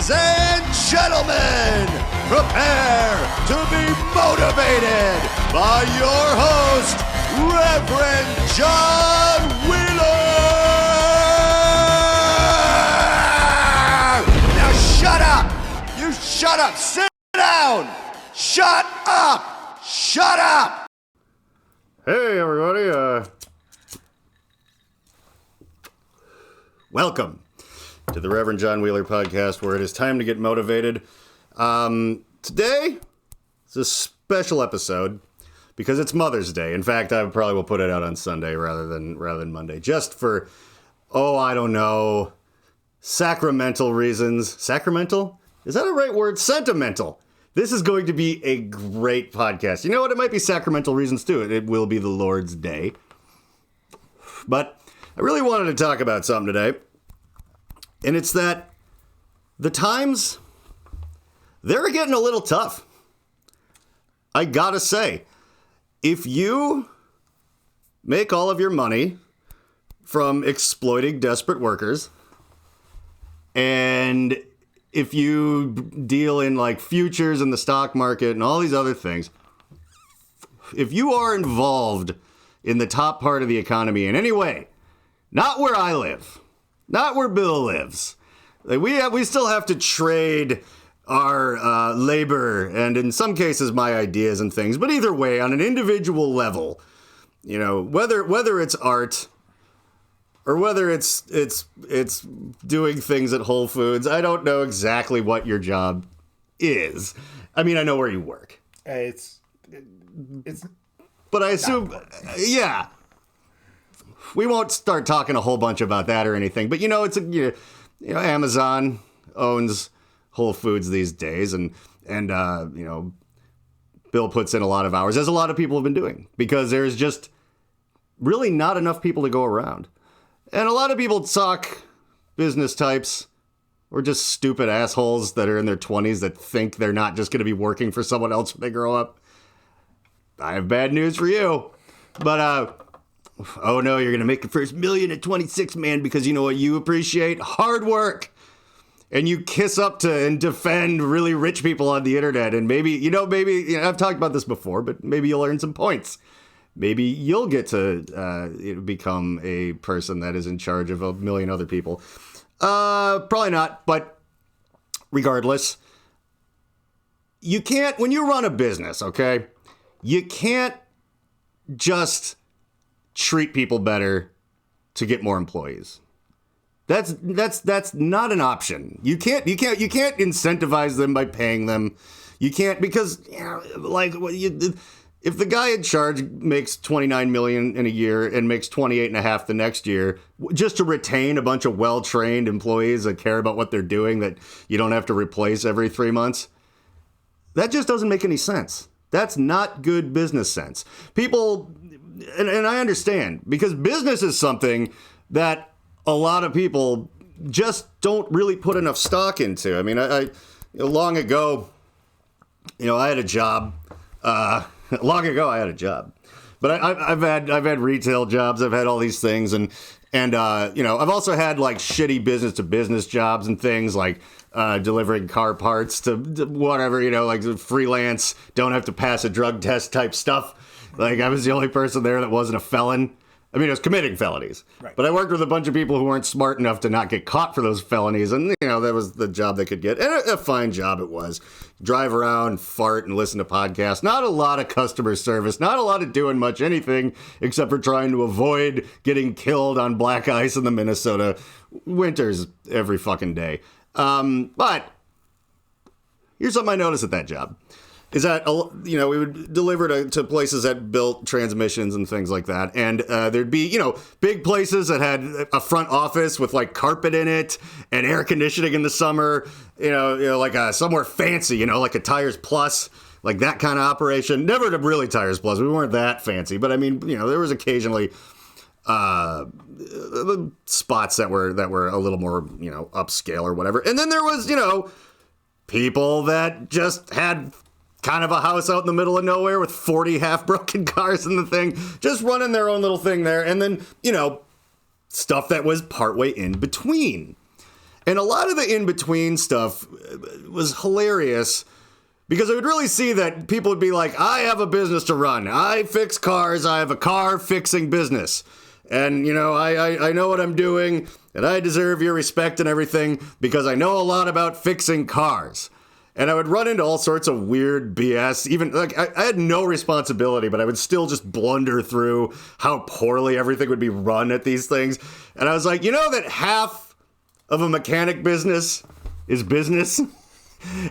Ladies and gentlemen, prepare to be motivated by your host, Reverend John Wheeler! Now shut up! You shut up! Sit down! Shut up! Shut up! Hey everybody, welcome to the Reverend John Wheeler podcast, where it is time to get motivated. Today is a special episode because it's Mother's Day. In fact, I probably will put it out on Sunday rather than Monday, just for, I don't know, sacramental reasons. Sacramental? Is that a right word? Sentimental. This is going to be a great podcast. You know what? It might be sacramental reasons too. It will be the Lord's Day. But I really wanted to talk about something today. And it's that the times, they're getting a little tough. I gotta say, if you make all of your money from exploiting desperate workers, and if you deal in like futures in the stock market and all these other things, if you are involved in the top part of the economy in any way, not where I live, not where Bill lives, we still have to trade our labor and in some cases my ideas and things. But either way, on an individual level, you know, whether it's art or whether it's doing things at Whole Foods, I don't know exactly what your job is. I mean, I know where you work. It's but I assume, yeah. We won't start talking a whole bunch about that or anything, but Amazon owns Whole Foods these days, and Bill puts in a lot of hours, as a lot of people have been doing, because there's just really not enough people to go around. And a lot of people talk business types or just stupid assholes that are in their 20s that think they're not just going to be working for someone else when they grow up. I have bad news for you. But, oh no, you're going to make the first $1 million at 26, man, because you know what you appreciate? Hard work. And you kiss up to and defend really rich people on the internet. And maybe I've talked about this before, but maybe you'll earn some points. Maybe you'll get to become a person that is in charge of 1 million other people. Probably not, but regardless, you can't, when you run a business, okay, you can't just treat people better to get more employees. That's not an option. You can't incentivize them by paying them. You can't, because if the guy in charge makes $29 million in a year and makes 28.5 the next year, just to retain a bunch of well-trained employees that care about what they're doing that you don't have to replace every 3 months, that just doesn't make any sense. That's not good business sense. People, and I understand, because business is something that a lot of people just don't really put enough stock into. I mean, I long ago, I had a job. Long ago, I had a job, but I've had retail jobs. I've had all these things, and I've also had like shitty business to business jobs and things like delivering car parts to whatever, like freelance, don't have to pass a drug test type stuff. Like I was the only person there that wasn't a felon. I mean, it was committing felonies, right. But I worked with a bunch of people who weren't smart enough to not get caught for those felonies. And, that was the job they could get. And a fine job it was. Drive around, fart, and listen to podcasts. Not a lot of customer service. Not a lot of doing much anything except for trying to avoid getting killed on black ice in the Minnesota winters every fucking day. But here's something I noticed at that job. Is that, we would deliver to places that built transmissions and things like that. And there'd be, big places that had a front office with like carpet in it and air conditioning in the summer, like somewhere fancy, like a Tires Plus, like that kind of operation. Never really Tires Plus. We weren't that fancy. But I mean, there was occasionally spots that were a little more, upscale or whatever. And then there was, people that just had kind of a house out in the middle of nowhere with 40 half-broken cars in the thing, just running their own little thing there. And then, stuff that was partway in between. And a lot of the in-between stuff was hilarious because I would really see that people would be like, I have a business to run. I fix cars. I have a car fixing business. And, you know, I know what I'm doing, and I deserve your respect and everything because I know a lot about fixing cars. And I would run into all sorts of weird BS. Even, like, I had no responsibility, but I would still just blunder through how poorly everything would be run at these things. And I was like, you know that half of a mechanic business is business?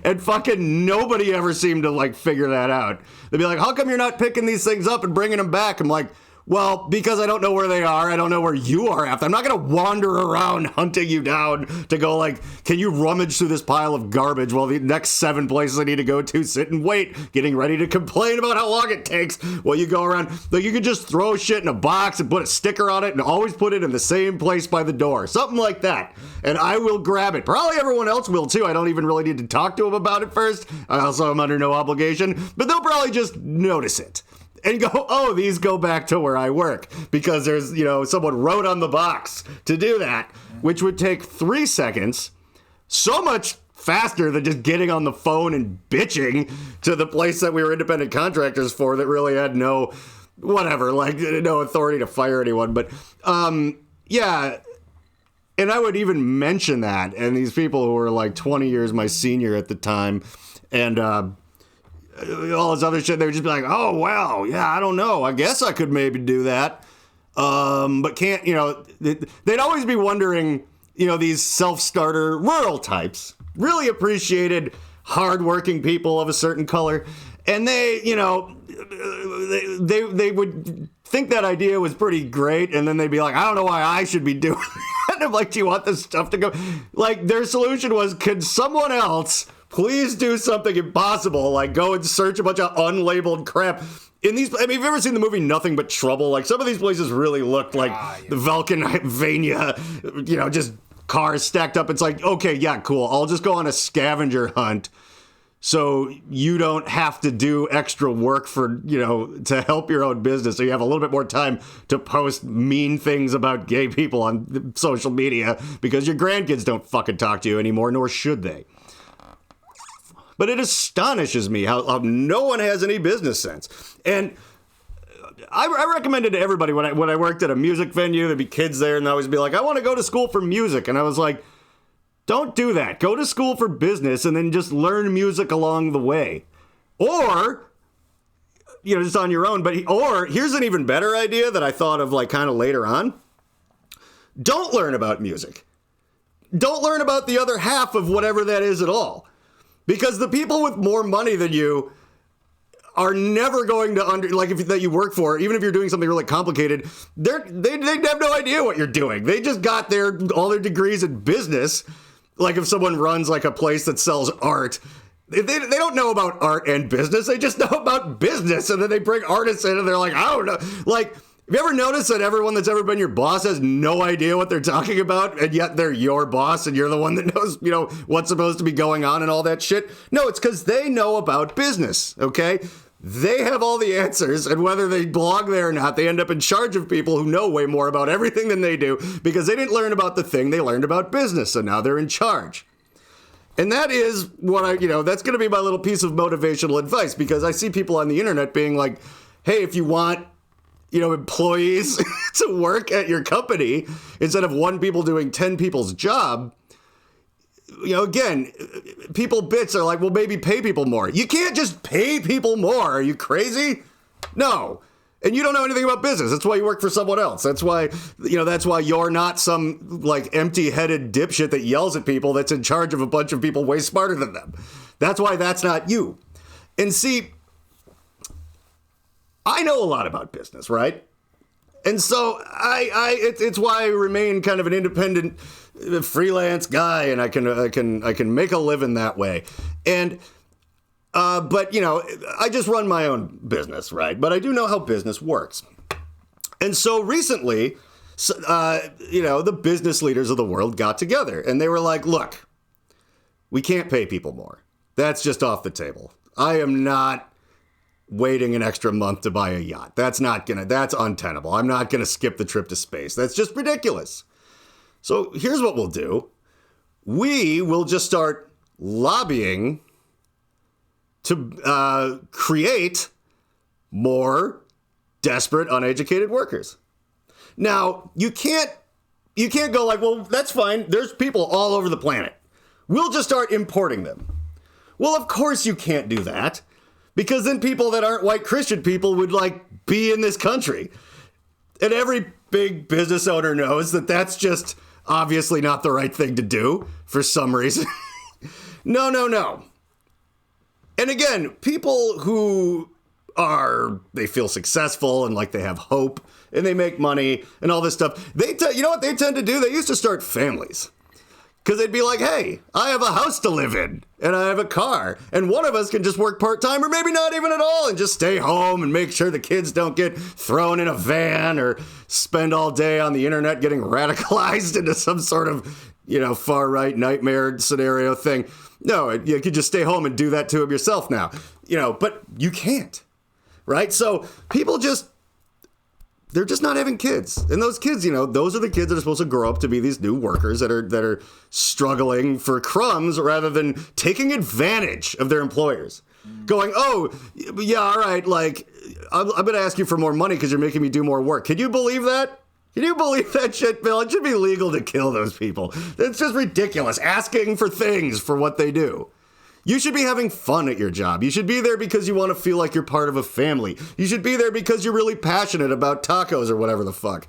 And fucking nobody ever seemed to, like, figure that out. They'd be like, how come you're not picking these things up and bringing them back? I'm like, well, because I don't know where they are. I don't know where you are after. I'm not going to wander around hunting you down to go like, can you rummage through this pile of garbage while the next 7 places I need to go to sit and wait, getting ready to complain about how long it takes while you go around. Like, you could just throw shit in a box and put a sticker on it and always put it in the same place by the door. Something like that. And I will grab it. Probably everyone else will too. I don't even really need to talk to them about it first. I also am under no obligation. But they'll probably just notice it. And go, oh, these go back to where I work because there's, you know, someone wrote on the box to do that, which would take 3 seconds, so much faster than just getting on the phone and bitching to the place that we were independent contractors for that really had no, whatever, like no authority to fire anyone. But yeah, and I would even mention that, and these people who were like 20 years my senior at the time, and all this other shit, they would just be like, oh, well, yeah, I don't know. I guess I could maybe do that. But can't, you know, they'd always be wondering, you know, these self-starter rural types really appreciated hardworking people of a certain color. And they, you know, they would think that idea was pretty great. And then they'd be like, I don't know why I should be doing that. And I'm like, do you want this stuff to go? Like, their solution was, could someone else please do something impossible, like go and search a bunch of unlabeled crap. In these, I mean, have you ever seen the movie Nothing But Trouble? Like, some of these places really looked like the Vulcanvania, you know, just cars stacked up. It's like, okay, yeah, cool. I'll just go on a scavenger hunt so you don't have to do extra work for, you know, to help your own business. So you have a little bit more time to post mean things about gay people on social media because your grandkids don't fucking talk to you anymore, nor should they. But it astonishes me how no one has any business sense. And I recommended to everybody when I worked at a music venue, there'd be kids there and they'd always be like, I want to go to school for music. And I was like, don't do that. Go to school for business and then just learn music along the way. Or, you know, just on your own. Or here's an even better idea that I thought of like kind of later on. Don't learn about music. Don't learn about the other half of whatever that is at all. Because the people with more money than you are never going to that you work for, even if you're doing something really complicated, they have no idea what you're doing. They just got all their degrees in business. Like if someone runs like a place that sells art, they don't know about art and business. They just know about business. And then they bring artists in and they're like, I don't know. Like, have you ever noticed that everyone that's ever been your boss has no idea what they're talking about, and yet they're your boss and you're the one that knows, you know, what's supposed to be going on and all that shit? No, it's because they know about business, okay? They have all the answers, and whether they belong there or not, they end up in charge of people who know way more about everything than they do because they didn't learn about the thing, they learned about business, so now they're in charge. And that is what that's going to be my little piece of motivational advice, because I see people on the internet being like, hey, if you want, you know, employees to work at your company instead of 1 people doing 10 people's job, you know, again, people bitch are like, well, maybe pay people more. You can't just pay people more. Are you crazy? No. And you don't know anything about business. That's why you work for someone else. That's why you're not some like empty-headed dipshit that yells at people that's in charge of a bunch of people way smarter than them. That's why that's not you. And see, I know a lot about business, right? And so it's why I remain kind of an independent freelance guy, and I can make a living that way. And but you know, I just run my own business, right? But I do know how business works. And so recently, you know, the business leaders of the world got together and they were like, look, we can't pay people more. That's just off the table. I am not waiting an extra month to buy a yacht. That's untenable. I'm not gonna skip the trip to space. That's just ridiculous. So here's what we'll do. we will just start lobbying to create more desperate, uneducated workers. Now, you can't go like, well, that's fine. There's people all over the planet. We'll just start importing them. Well, of course you can't do that, because then people that aren't white Christian people would like be in this country. And every big business owner knows that that's just obviously not the right thing to do for some reason. No. And again, people who they feel successful and like they have hope and they make money and all this stuff, you know what they tend to do? They used to start families. Because they'd be like, hey, I have a house to live in, and I have a car, and one of us can just work part-time, or maybe not even at all, and just stay home and make sure the kids don't get thrown in a van or spend all day on the internet getting radicalized into some sort of, far-right nightmare scenario thing. No, you could just stay home and do that to them yourself now, but you can't, right? So people they're just not having kids. And those kids, those are the kids that are supposed to grow up to be these new workers that are struggling for crumbs rather than taking advantage of their employers. Going, oh, yeah, all right, like, I'm going to ask you for more money because you're making me do more work. Can you believe that? Can you believe that shit, Bill? It should be legal to kill those people. It's just ridiculous, asking for things for what they do. You should be having fun at your job. You should be there because you want to feel like you're part of a family. You should be there because you're really passionate about tacos or whatever the fuck.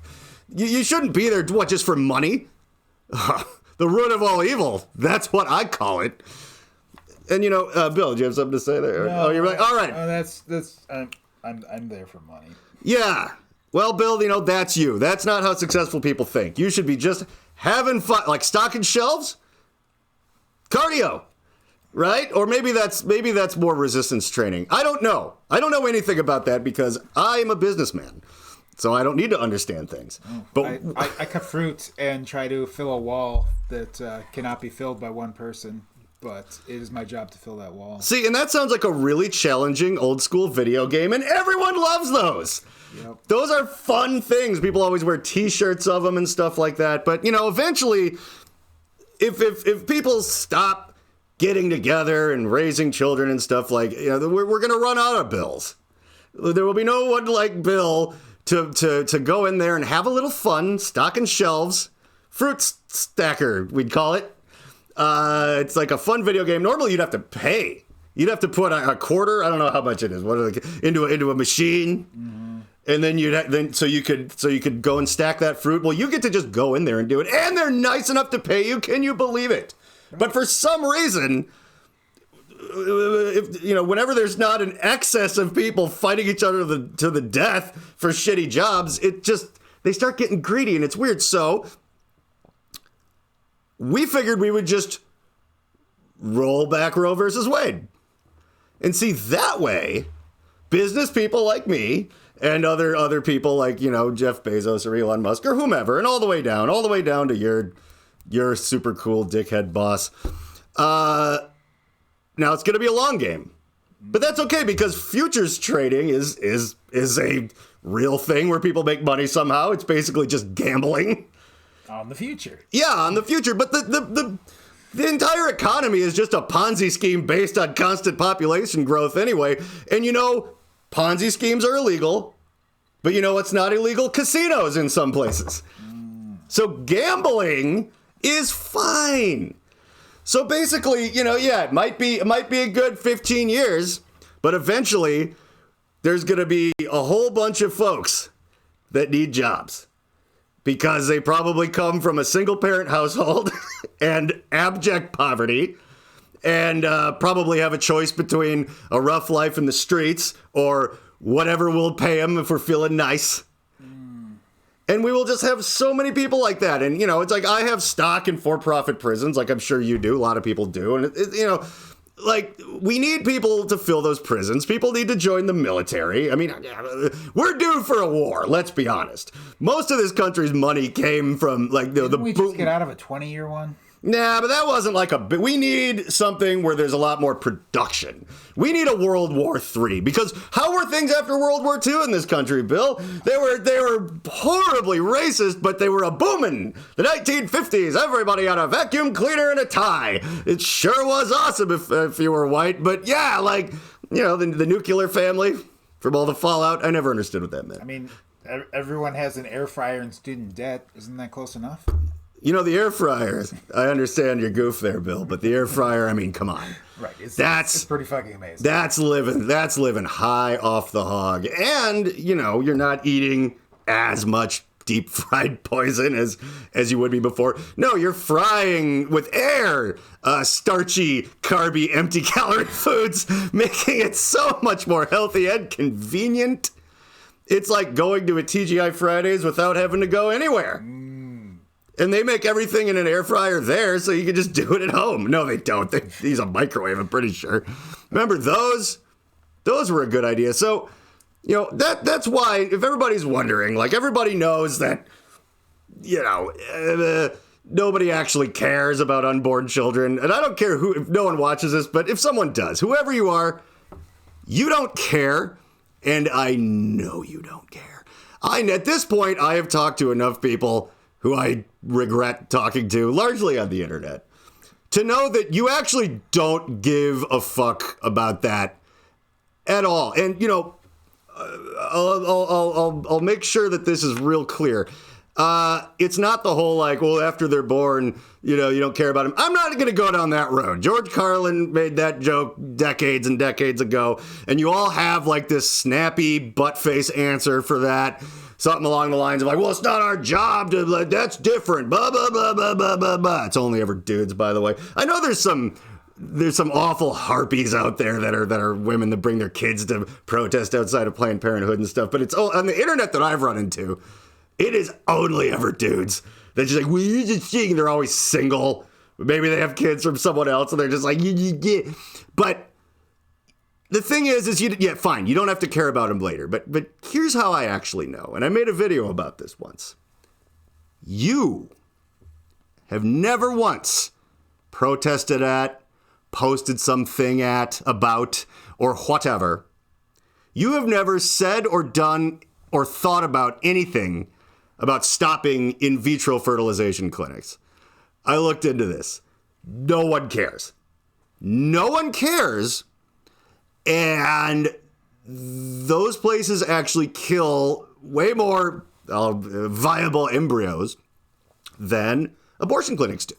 You shouldn't be there, just for money? The root of all evil. That's what I call it. And, Bill, do you have something to say there? No, you're right. All right. I'm there for money. Yeah. Well, Bill, that's you. That's not how successful people think. You should be just having fun, like stocking shelves, cardio. Right? Or maybe that's more resistance training. I don't know. I don't know anything about that because I'm a businessman. So I don't need to understand things. But I cut fruit and try to fill a wall that cannot be filled by one person, but it is my job to fill that wall. See, and that sounds like a really challenging old school video game, and everyone loves those. Yep. Those are fun things. People always wear T-shirts of them and stuff like that. But, eventually, if people stop getting together and raising children and stuff like, we're going to run out of Bills. There will be no one like Bill to go in there and have a little fun, stocking shelves, fruit stacker, we'd call it. It's like a fun video game. Normally you'd have to pay. You'd have to put a quarter, I don't know how much it is, into a machine. Mm-hmm. And then so you could go and stack that fruit. Well, you get to just go in there and do it. And they're nice enough to pay you. Can you believe it? But for some reason, whenever there's not an excess of people fighting each other to the death for shitty jobs, they start getting greedy and it's weird. So we figured we would just roll back Roe versus Wade. And see, that way, business people like me and other people like, Jeff Bezos or Elon Musk or whomever, and all the way down to your super cool dickhead boss. Now it's going to be a long game, but that's okay because futures trading is a real thing where people make money somehow. It's basically just gambling on the future. Yeah, on the future. But the entire economy is just a Ponzi scheme based on constant population growth anyway. And Ponzi schemes are illegal, but what's not illegal? Casinos in some places. So gambling is fine. So basically, it might be a good 15 years, but eventually there's going to be a whole bunch of folks that need jobs because they probably come from a single parent household and abject poverty and probably have a choice between a rough life in the streets or whatever we'll pay them if we're feeling nice. And we will just have so many people like that. And, it's like I have stock in for-profit prisons, like I'm sure you do. A lot of people do. And, we need people to fill those prisons. People need to join the military. I mean, we're due for a war, let's be honest. Most of this country's money came from, Didn't we just get out of a 20-year one? Nah, but that wasn't like we need something where there's a lot more production. We need a World War III, because how were things after World War II in this country, Bill? They were horribly racist, but they were a booming. The 1950s, everybody had a vacuum cleaner and a tie. It sure was awesome if you were white, but yeah, like, you know, the nuclear family from all the fallout. I never understood what that meant. I mean, everyone has an air fryer and student debt. Isn't that close enough? You know, the air fryer, I understand your goof there, Bill, but the air fryer, I mean, come on. Right. It's pretty fucking amazing. That's living high off the hog. And, you know, you're not eating as much deep fried poison as you would be before. No, you're frying with air, starchy, carby, empty calorie foods, making it so much more healthy and convenient. It's like going to a TGI Fridays without having to go anywhere. And they make everything in an air fryer there, so you can just do it at home. No, they don't. They use a microwave, I'm pretty sure. Remember those? Those were a good idea. So, you know, that's why, if everybody's wondering, like, everybody knows that, you know, nobody actually cares about unborn children. And I don't care if no one watches this, but if someone does, whoever you are, you don't care. And I know you don't care. At this point, I have talked to enough people who I regret talking to, largely on the internet, to know that you actually don't give a fuck about that at all. And, you know, I'll make sure that this is real clear. It's not the whole, like, well, after they're born, you know, you don't care about them. I'm not going to go down that road. George Carlin made that joke decades and decades ago, and you all have, like, this snappy butt-face answer for that. Something along the lines of, like, well, it's not our job to, like, that's different, blah, blah, blah, blah, blah, blah, blah. It's only ever dudes, by the way. I know there's some awful harpies out there that are women that bring their kids to protest outside of Planned Parenthood and stuff, but it's on the internet that I've run into, it is only ever dudes. They're just like, well, you're just seeing, they're always single. Maybe they have kids from someone else, and they're just like, yeah. But the thing is fine, you don't have to care about them later. But here's how I actually know, and I made a video about this once. You have never once protested at, posted something at, about, or whatever. You have never said or done or thought about anything about stopping in vitro fertilization clinics. I looked into this. No one cares. No one cares. And those places actually kill way more viable embryos than abortion clinics do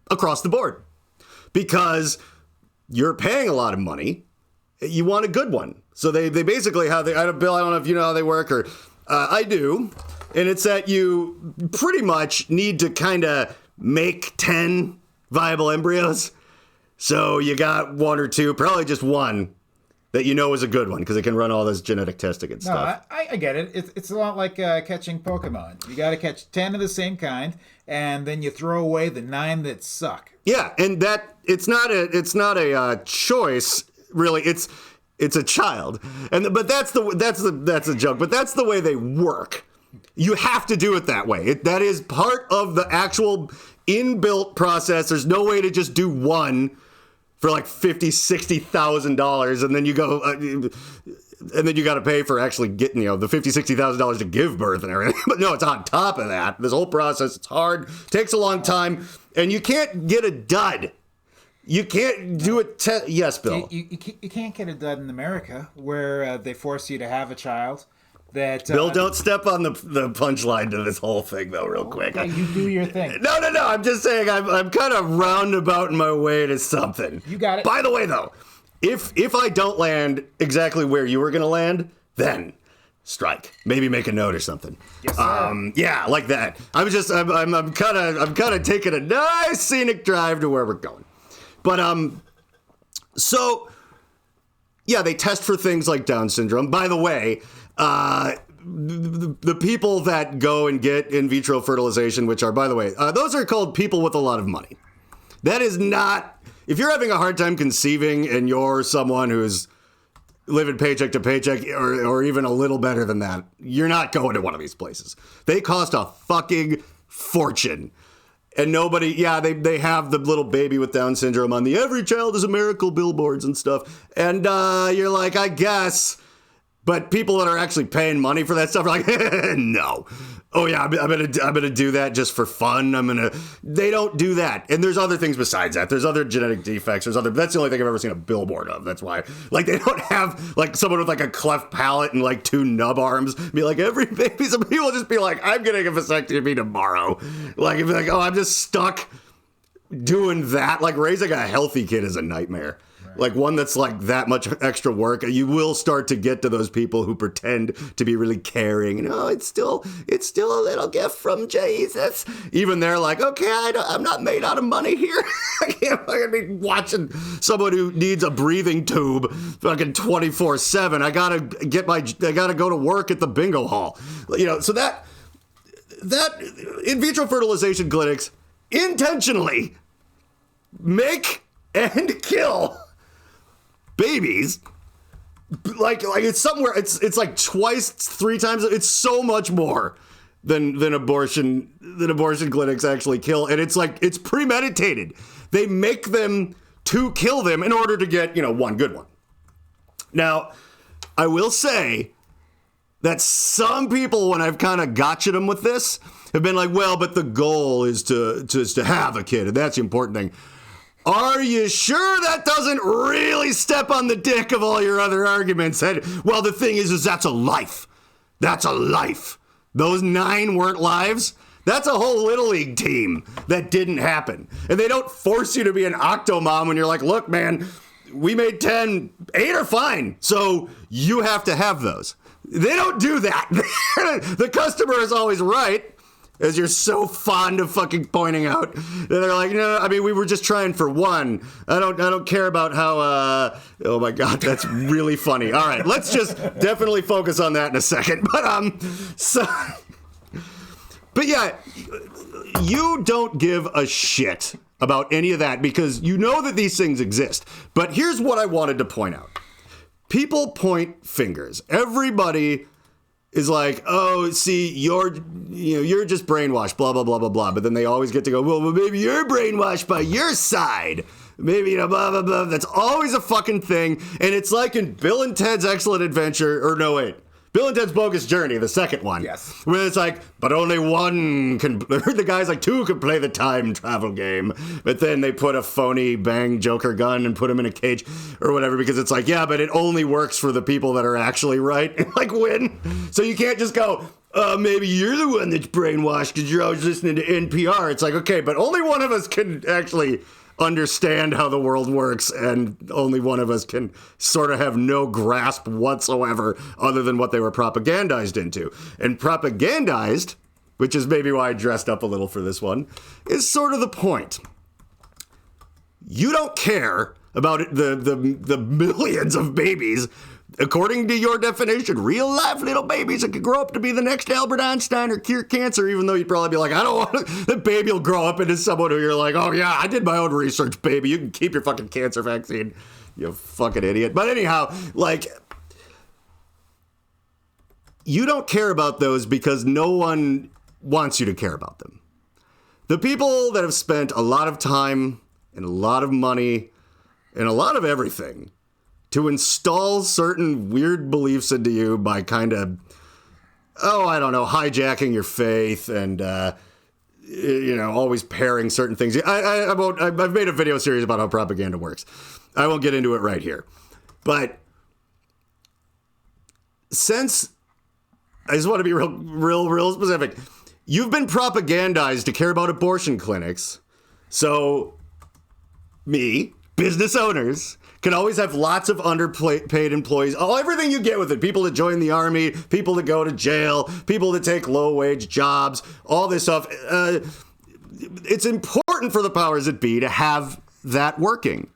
across the board. Because you're paying a lot of money. You want a good one. So they basically have, Bill, I don't know if you know how they work, or I do. And it's that you pretty much need to kind of make 10 viable embryos. So you got one or two, probably just one, that you know is a good one, because it can run all this genetic testing and stuff. No, I get it. It's a lot like catching Pokemon. You got to catch 10 of the same kind, and then you throw away the 9 that suck. Yeah, and that it's not a choice, really. It's a child, but that's a joke. But that's the way they work. You have to do it that way. That is part of the actual inbuilt process. There's no way to just do one for like $50,000-$60,000, and then you go, and then you got to pay for actually getting, you know, the $50,000-$60,000 to give birth and everything. But no, it's on top of that. This whole process, it's hard, takes a long time, and you can't get a dud. You can't do it. Yes, Bill. You can't get a dud in America, where they force you to have a child. That Bill, don't step on the punchline to this whole thing, though, real quick. Okay, you do your thing. No. I'm just saying I'm kind of roundabout in my way to something. You got it. By the way, though, if I don't land exactly where you were going to land, then strike. Maybe make a note or something. Yes, sir. Yeah, like that. I'm kind of taking a nice scenic drive to where we're going. But so yeah, they test for things like Down syndrome. By the way, the people that go and get in vitro fertilization, which are, by the way, those are called people with a lot of money. That is not, if you're having a hard time conceiving and you're someone who's living paycheck to paycheck, or even a little better than that, you're not going to one of these places. They cost a fucking fortune. And nobody, they have the little baby with Down syndrome on the Every Child is a Miracle billboards and stuff. And you're like, I guess. But people that are actually paying money for that stuff are like, no. Oh yeah, I'm gonna do that just for fun. They don't do that. And there's other things besides that. There's other genetic defects. That's the only thing I've ever seen a billboard of. That's why. Like, they don't have like someone with like a cleft palate and like 2 nub arms be like, every baby. Some people just be like, I'm getting a vasectomy tomorrow. Like, it'd be like, oh, I'm just stuck doing that. Like, raising a healthy kid is a nightmare. Like, one that's like that much extra work. You will start to get to those people who pretend to be really caring. And, oh, it's still a little gift from Jesus. Even they're like, okay, I'm not made out of money here. I can't be watching someone who needs a breathing tube fucking 24/7. I gotta go to work at the bingo hall. You know, so that in vitro fertilization clinics intentionally make and kill babies, like it's somewhere, it's like twice, 3 times, it's so much more than abortion clinics actually kill. And it's like, it's premeditated. They make them to kill them in order to get, one good one. Now, I will say that some people, when I've kind of gotcha them with this, have been like, well, but the goal is to have a kid, and that's the important thing. Are you sure that doesn't really step on the dick of all your other arguments? And, well, the thing is that's a life. That's a life. Those 9 weren't lives. That's a whole Little League team that didn't happen. And they don't force you to be an octomom when you're like, look, man, we made 10, 8 are fine. So you have to have those. They don't do that. The customer is always right. As you're so fond of fucking pointing out. They're like, no, I mean, we were just trying for one. I don't care about how, oh my God, that's really funny. All right, let's just definitely focus on that in a second. But yeah, you don't give a shit about any of that because you know that these things exist. But here's what I wanted to point out. People point fingers. Everybody is like, oh, see, you're just brainwashed, blah, blah, blah, blah, blah. But then they always get to go, well, maybe you're brainwashed by your side. Maybe, blah, blah, blah. That's always a fucking thing. And it's like in Bill and Ted's Excellent Adventure, or no, wait. Bill and Ted's Bogus Journey, the second one. Yes. Where it's like, but only one can, the guy's like, 2 can play the time travel game. But then they put a phony bang Joker gun and put him in a cage or whatever because it's like, yeah, but it only works for the people that are actually right and like win. So you can't just go, maybe you're the one that's brainwashed because you're always listening to NPR. It's like, okay, but only one of us can actually understand how the world works, and only one of us can sort of have no grasp whatsoever other than what they were propagandized into. And propagandized, which is maybe why I dressed up a little for this one, is sort of the point. You don't care about the millions of babies, according to your definition, real life little babies that could grow up to be the next Albert Einstein or cure cancer, even though you'd probably be like, I don't want to. The baby will grow up into someone who you're like, oh yeah, I did my own research, baby. You can keep your fucking cancer vaccine, you fucking idiot. But anyhow, like, you don't care about those because no one wants you to care about them. The people that have spent a lot of time and a lot of money and a lot of everything to install certain weird beliefs into you by kind of, hijacking your faith and, always pairing certain things. I've made a video series about how propaganda works. I won't get into it right here. But since, I just want to be real specific. You've been propagandized to care about abortion clinics. So me, business owners, can always have lots of underpaid employees. Everything you get with it. People that join the army, people that go to jail, people that take low-wage jobs, all this stuff. It's important for the powers that be to have that working.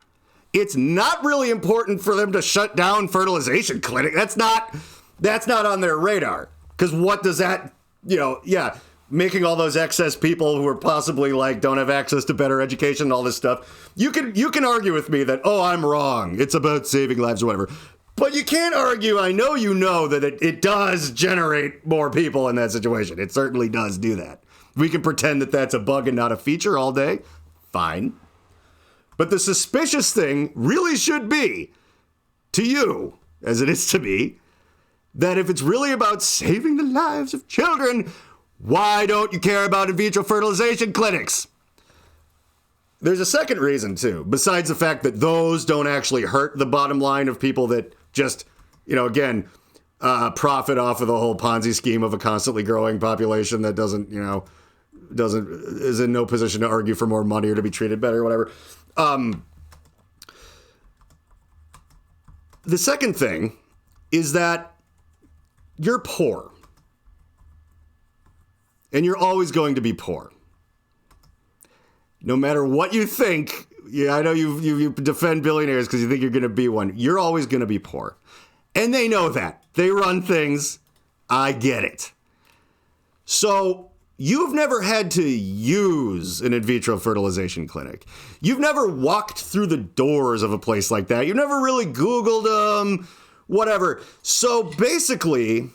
It's not really important for them to shut down fertilization clinic. That's not on their radar. Because what does that, making all those excess people who are possibly like don't have access to better education and all this stuff. You can argue with me that, I'm wrong. It's about saving lives or whatever. But you can't argue, I know you know that it does generate more people in that situation. It certainly does do that. We can pretend that that's a bug and not a feature all day. Fine. But the suspicious thing really should be, to you, as it is to me, that if it's really about saving the lives of children, why don't you care about in vitro fertilization clinics? There's a second reason, too, besides the fact that those don't actually hurt the bottom line of people that just, again, profit off of the whole Ponzi scheme of a constantly growing population that is in no position to argue for more money or to be treated better or whatever. The second thing is that you're poor. And you're always going to be poor. No matter what you think, I know you defend billionaires because you think you're going to be one. You're always going to be poor. And they know that. They run things. I get it. So you've never had to use an in vitro fertilization clinic. You've never walked through the doors of a place like that. You've never really Googled them, whatever. So basically,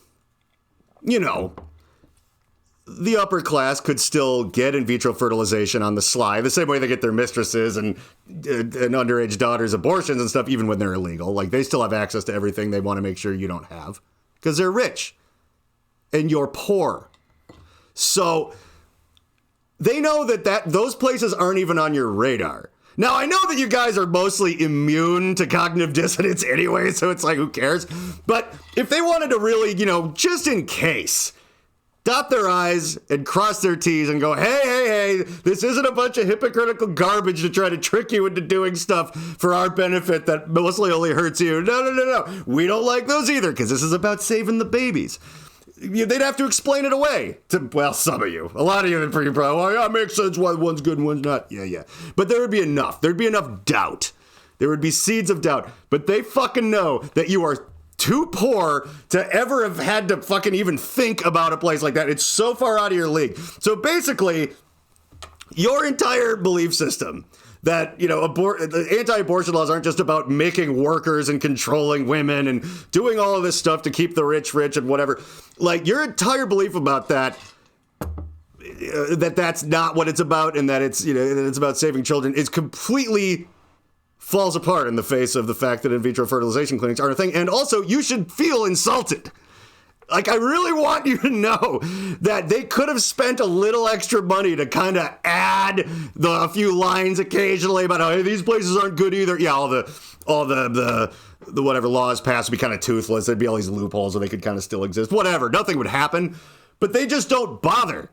the upper class could still get in vitro fertilization on the sly, the same way they get their mistresses and underage daughters abortions and stuff, even when they're illegal. Like, they still have access to everything they want to make sure you don't have, because they're rich and you're poor. So they know that those places aren't even on your radar. Now, I know that you guys are mostly immune to cognitive dissonance anyway, so it's like, who cares? But if they wanted to really, just in case, dot their I's and cross their T's and go, hey, this isn't a bunch of hypocritical garbage to try to trick you into doing stuff for our benefit that mostly only hurts you. No. We don't like those either, because this is about saving the babies. They'd have to explain it away to, some of you. A lot of you are pretty proud. Well, yeah, it makes sense why one's good and one's not. Yeah. But there would be enough. There'd be enough doubt. There would be seeds of doubt. But they fucking know that you are too poor to ever have had to fucking even think about a place like that. It's so far out of your league. So basically, your entire belief system that, the anti-abortion laws aren't just about making workers and controlling women and doing all of this stuff to keep the rich and whatever. Like, your entire belief about that, that's not what it's about, and that it's, that it's about saving children, is completely falls apart in the face of the fact that in vitro fertilization clinics aren't a thing. And also, you should feel insulted. Like, I really want you to know that they could have spent a little extra money to kind of add a few lines occasionally about how, hey, these places aren't good either. Yeah, all the whatever laws passed would be kind of toothless. There'd be all these loopholes where they could kind of still exist. Whatever, nothing would happen. But they just don't bother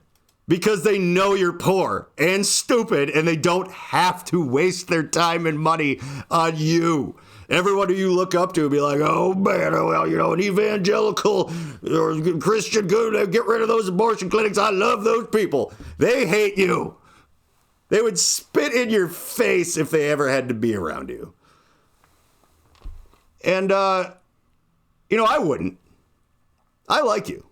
because they know you're poor and stupid, and they don't have to waste their time and money on you. Everyone who you look up to be like, oh man, well, an evangelical or Christian, good, get rid of those abortion clinics. I love those people. They hate you. They would spit in your face if they ever had to be around you. And, I wouldn't. I like you.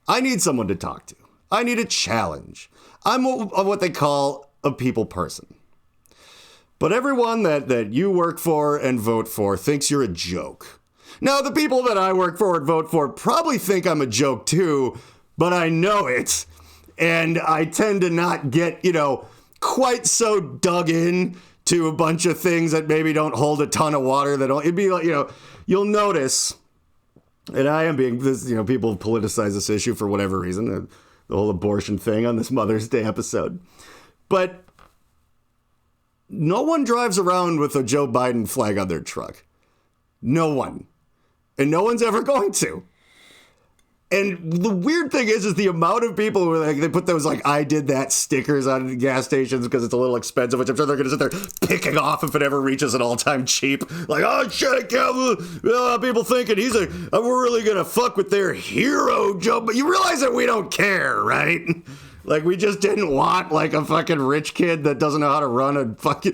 I need someone to talk to. I need a challenge. I'm what they call a people person. But everyone that you work for and vote for thinks you're a joke. Now, the people that I work for and vote for probably think I'm a joke too, but I know it. And I tend to not get, quite so dug in to a bunch of things that maybe don't hold a ton of water. It'd be like, you'll notice, and I am being this, people politicize this issue for whatever reason, the whole abortion thing on this Mother's Day episode. But no one drives around with a Joe Biden flag on their truck. No one. And no one's ever going to. And the weird thing is the amount of people who they put those I did that stickers on the gas stations because it's a little expensive, which I'm sure they're going to sit there picking off if it ever reaches an all-time cheap. Like, oh shit, I can't, people thinking we're really going to fuck with their hero, Joe. But you realize that we don't care, right? Like, we just didn't want, a fucking rich kid that doesn't know how to run a fucking,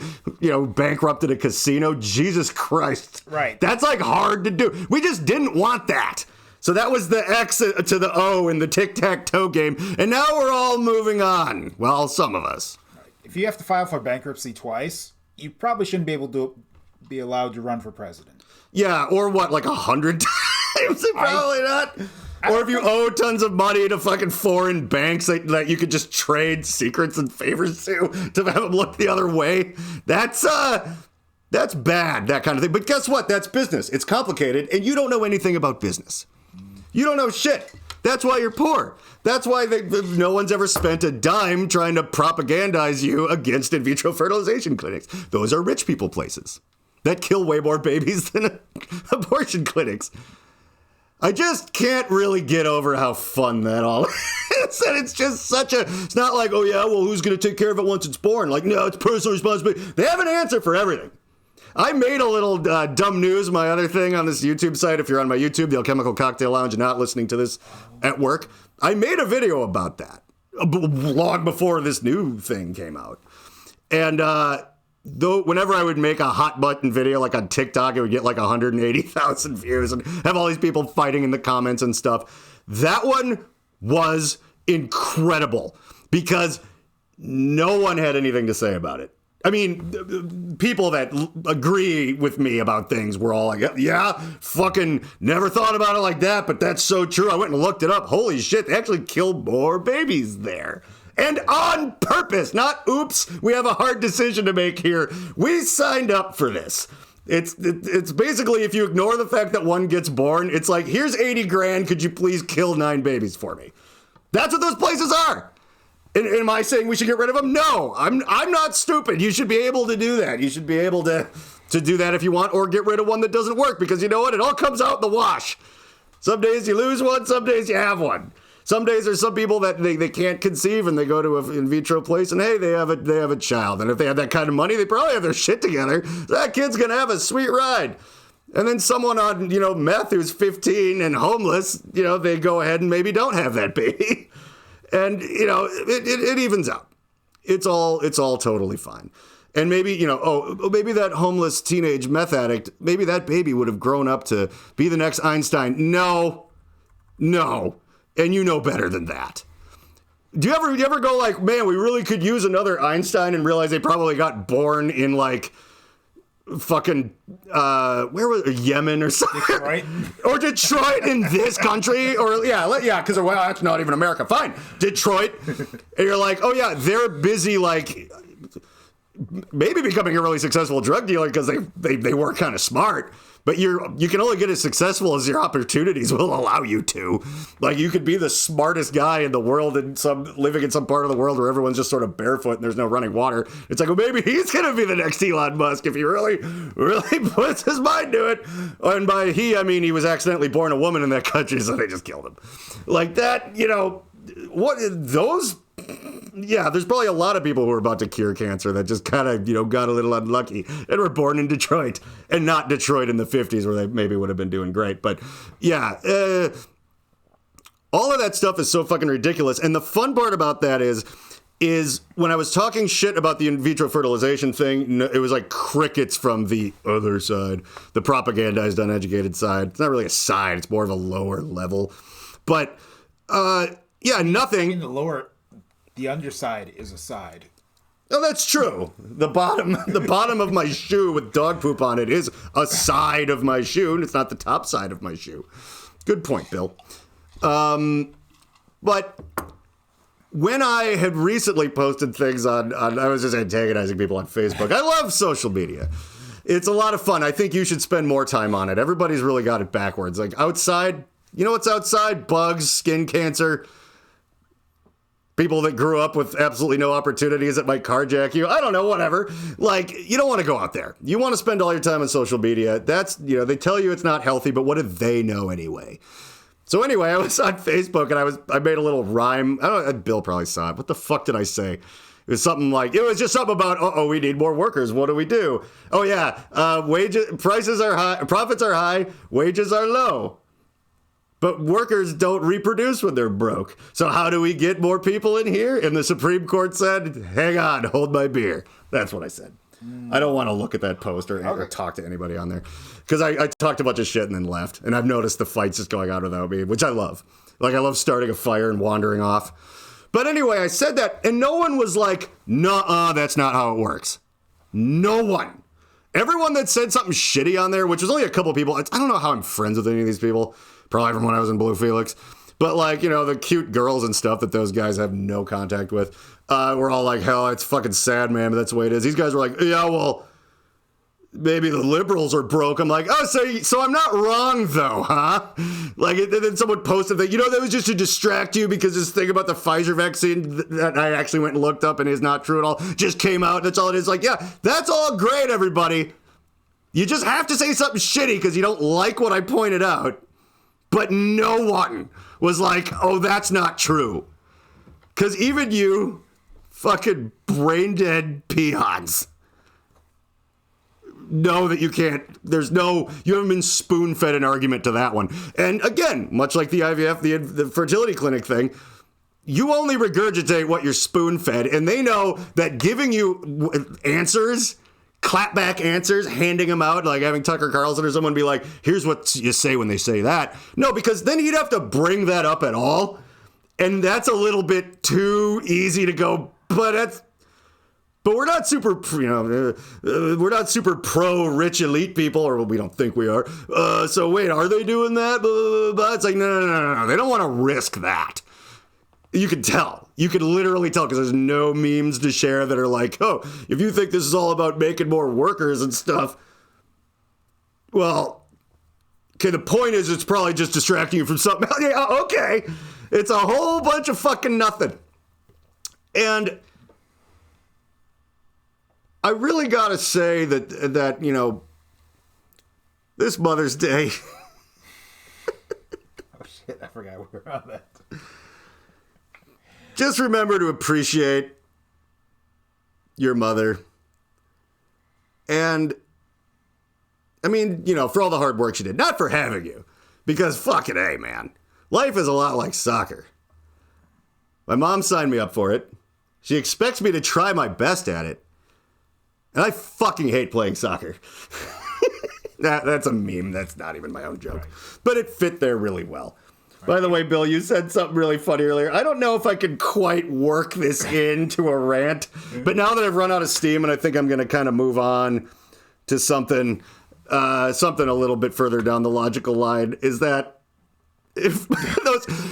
bankrupted a casino. Jesus Christ. Right. That's, hard to do. We just didn't want that. So that was the X to the O in the tic-tac-toe game. And now we're all moving on. Well, some of us. If you have to file for bankruptcy twice, you probably shouldn't be allowed to run for president. Yeah, or what, 100 times? Probably not. Or if you owe tons of money to fucking foreign banks that you could just trade secrets and favors to have them look the other way. That's bad, that kind of thing. But guess what? That's business. It's complicated, and you don't know anything about business. You don't know shit. That's why you're poor. That's why no one's ever spent a dime trying to propagandize you against in vitro fertilization clinics. Those are rich people places that kill way more babies than abortion clinics. I just can't really get over how fun that all is. And it's just it's not like, oh yeah, well, who's going to take care of it once it's born? Like, no, it's personal responsibility. They have an answer for everything. I made a little dumb news, my other thing on this YouTube site. If you're on my YouTube, the Alchemical Cocktail Lounge, and not listening to this at work, I made a video about that long before this new thing came out. And whenever I would make a hot button video, like on TikTok, it would get like 180,000 views and have all these people fighting in the comments and stuff. That one was incredible because no one had anything to say about it. I mean, people that agree with me about things were all like, yeah, fucking never thought about it like that, but that's so true. I went and looked it up. Holy shit, they actually killed more babies there. And on purpose, not oops, we have a hard decision to make here. We signed up for this. It's basically, if you ignore the fact that one gets born, it's like, here's 80 grand, could you please kill 9 babies for me? That's what those places are. And am I saying we should get rid of them? No, I'm not stupid. You should be able to do that. You should be able to do that if you want, or get rid of one that doesn't work, because you know what? It all comes out in the wash. Some days you lose one, some days you have one. Some days there's some people that they can't conceive and they go to an in vitro place and hey, they have a child. And if they had that kind of money, they probably have their shit together. That kid's gonna have a sweet ride. And then someone on, meth who's 15 and homeless, they go ahead and maybe don't have that baby. And, it evens out. It's all totally fine. And maybe, maybe that homeless teenage meth addict, maybe that baby would have grown up to be the next Einstein. No. And you know better than that. Do you ever go like, man, we really could use another Einstein, and realize they probably got born in like fucking where was it, Yemen or something, Detroit. Or Detroit in this country, or because that's not even America. Fine, Detroit, and you're like, oh yeah, they're busy like maybe becoming a really successful drug dealer because they work kind of smart. But you can only get as successful as your opportunities will allow you to. Like, you could be the smartest guy in the world and living in some part of the world where everyone's just sort of barefoot and there's no running water. It's like, well, maybe he's going to be the next Elon Musk if he really, really puts his mind to it. And by he, I mean he was accidentally born a woman in that country, so they just killed him. Like that, what those... Yeah, there's probably a lot of people who are about to cure cancer that just kind of, got a little unlucky and were born in Detroit, and not Detroit in the 50s where they maybe would have been doing great. But yeah, all of that stuff is so fucking ridiculous. And the fun part about that is when I was talking shit about the in vitro fertilization thing, it was like crickets from the other side, the propagandized, uneducated side. It's not really a side, it's more of a lower level. But yeah, nothing. The underside is a side. Oh, that's true. The bottom of my shoe with dog poop on it is a side of my shoe, and it's not the top side of my shoe. Good point, Bill. But when I had recently posted things on I was just antagonizing people on Facebook. I love social media. It's a lot of fun. I think you should spend more time on it. Everybody's really got it backwards. Like outside, you know what's outside? Bugs, skin cancer. People that grew up with absolutely no opportunities that might carjack you. I don't know, whatever. Like, you don't want to go out there. You want to spend all your time on social media. That's, they tell you it's not healthy, but what do they know anyway? So anyway, I was on Facebook and I made a little rhyme. I don't know, Bill probably saw it. What the fuck did I say? It was something like, it was just something about, we need more workers. What do we do? Oh yeah, prices are high, profits are high, wages are low. But workers don't reproduce when they're broke. So how do we get more people in here? And the Supreme Court said, hang on, hold my beer. That's what I said. I don't want to look at that post or talk to anybody on there. Because I talked a bunch of shit and then left. And I've noticed the fights just going on without me, which I love. Like, I love starting a fire and wandering off. But anyway, I said that, and no one was like, nuh-uh, that's not how it works. No one. Everyone that said something shitty on there, which was only a couple people, I don't know how I'm friends with any of these people, probably from when I was in Blue Felix. But, like, you know, the cute girls and stuff that those guys have no contact with, we're all like, hell, it's fucking sad, man, but that's the way it is. These guys were like, yeah, well, maybe the liberals are broke. I'm like, oh, so I'm not wrong, though, huh? Like, and then someone posted that, you know, that was just to distract you because this thing about the Pfizer vaccine that I actually went and looked up and is not true at all just came out. That's all it is. Like, yeah, that's all great, everybody. You just have to say something shitty because you don't like what I pointed out. But no one was like, oh, that's not true. Because even you fucking brain-dead peons know that you can't, you haven't been spoon-fed an argument to that one. And again, much like the IVF, the fertility clinic thing, you only regurgitate what you're spoon-fed, and they know that giving you answers, clapback answers, handing them out, like having Tucker Carlson or someone be like, here's what you say when they say that. No, because then he'd have to bring that up at all, and that's a little bit too easy to go, but we're not super, we're not super pro-rich elite people, or we don't think we are. So wait, are they doing that? Blah, blah, blah. It's like, no. They don't want to risk that. You can tell. You can literally tell because there's no memes to share that are like, oh, if you think this is all about making more workers and stuff, well, okay, the point is it's probably just distracting you from something else. Yeah, okay. It's a whole bunch of fucking nothing. And I really gotta say that you know, this Mother's Day. Oh shit, I forgot we were on that. Just remember to appreciate your mother. And, I mean, you know, for all the hard work she did. Not for having you. Because fucking A, man. Life is a lot like soccer. My mom signed me up for it. She expects me to try my best at it. And I fucking hate playing soccer. That's a meme. That's not even my own joke. Right. But it fit there really well. By the way, Bill, you said something really funny earlier. I don't know if I can quite work this into a rant, but now that I've run out of steam and I think I'm going to kind of move on to something a little bit further down the logical line, is that if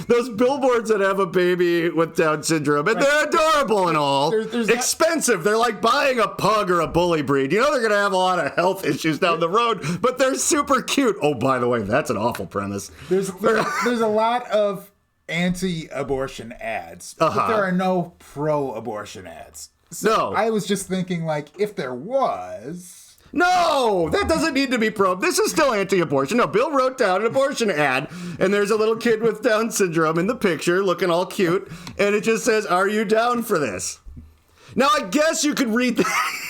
those billboards that have a baby with Down syndrome, and they're adorable and all, there's expensive. They're like buying a pug or a bully breed. You know they're going to have a lot of health issues down the road, but they're super cute. Oh, by the way, that's an awful premise. There's a lot of anti-abortion ads, but there are no pro-abortion ads. So no. I was just thinking, like, if there was... No, that doesn't need to be pro. This is still anti-abortion. No, Bill wrote down an abortion ad, and there's a little kid with Down syndrome in the picture looking all cute, and it just says, are you down for this? Now, I guess you could read that.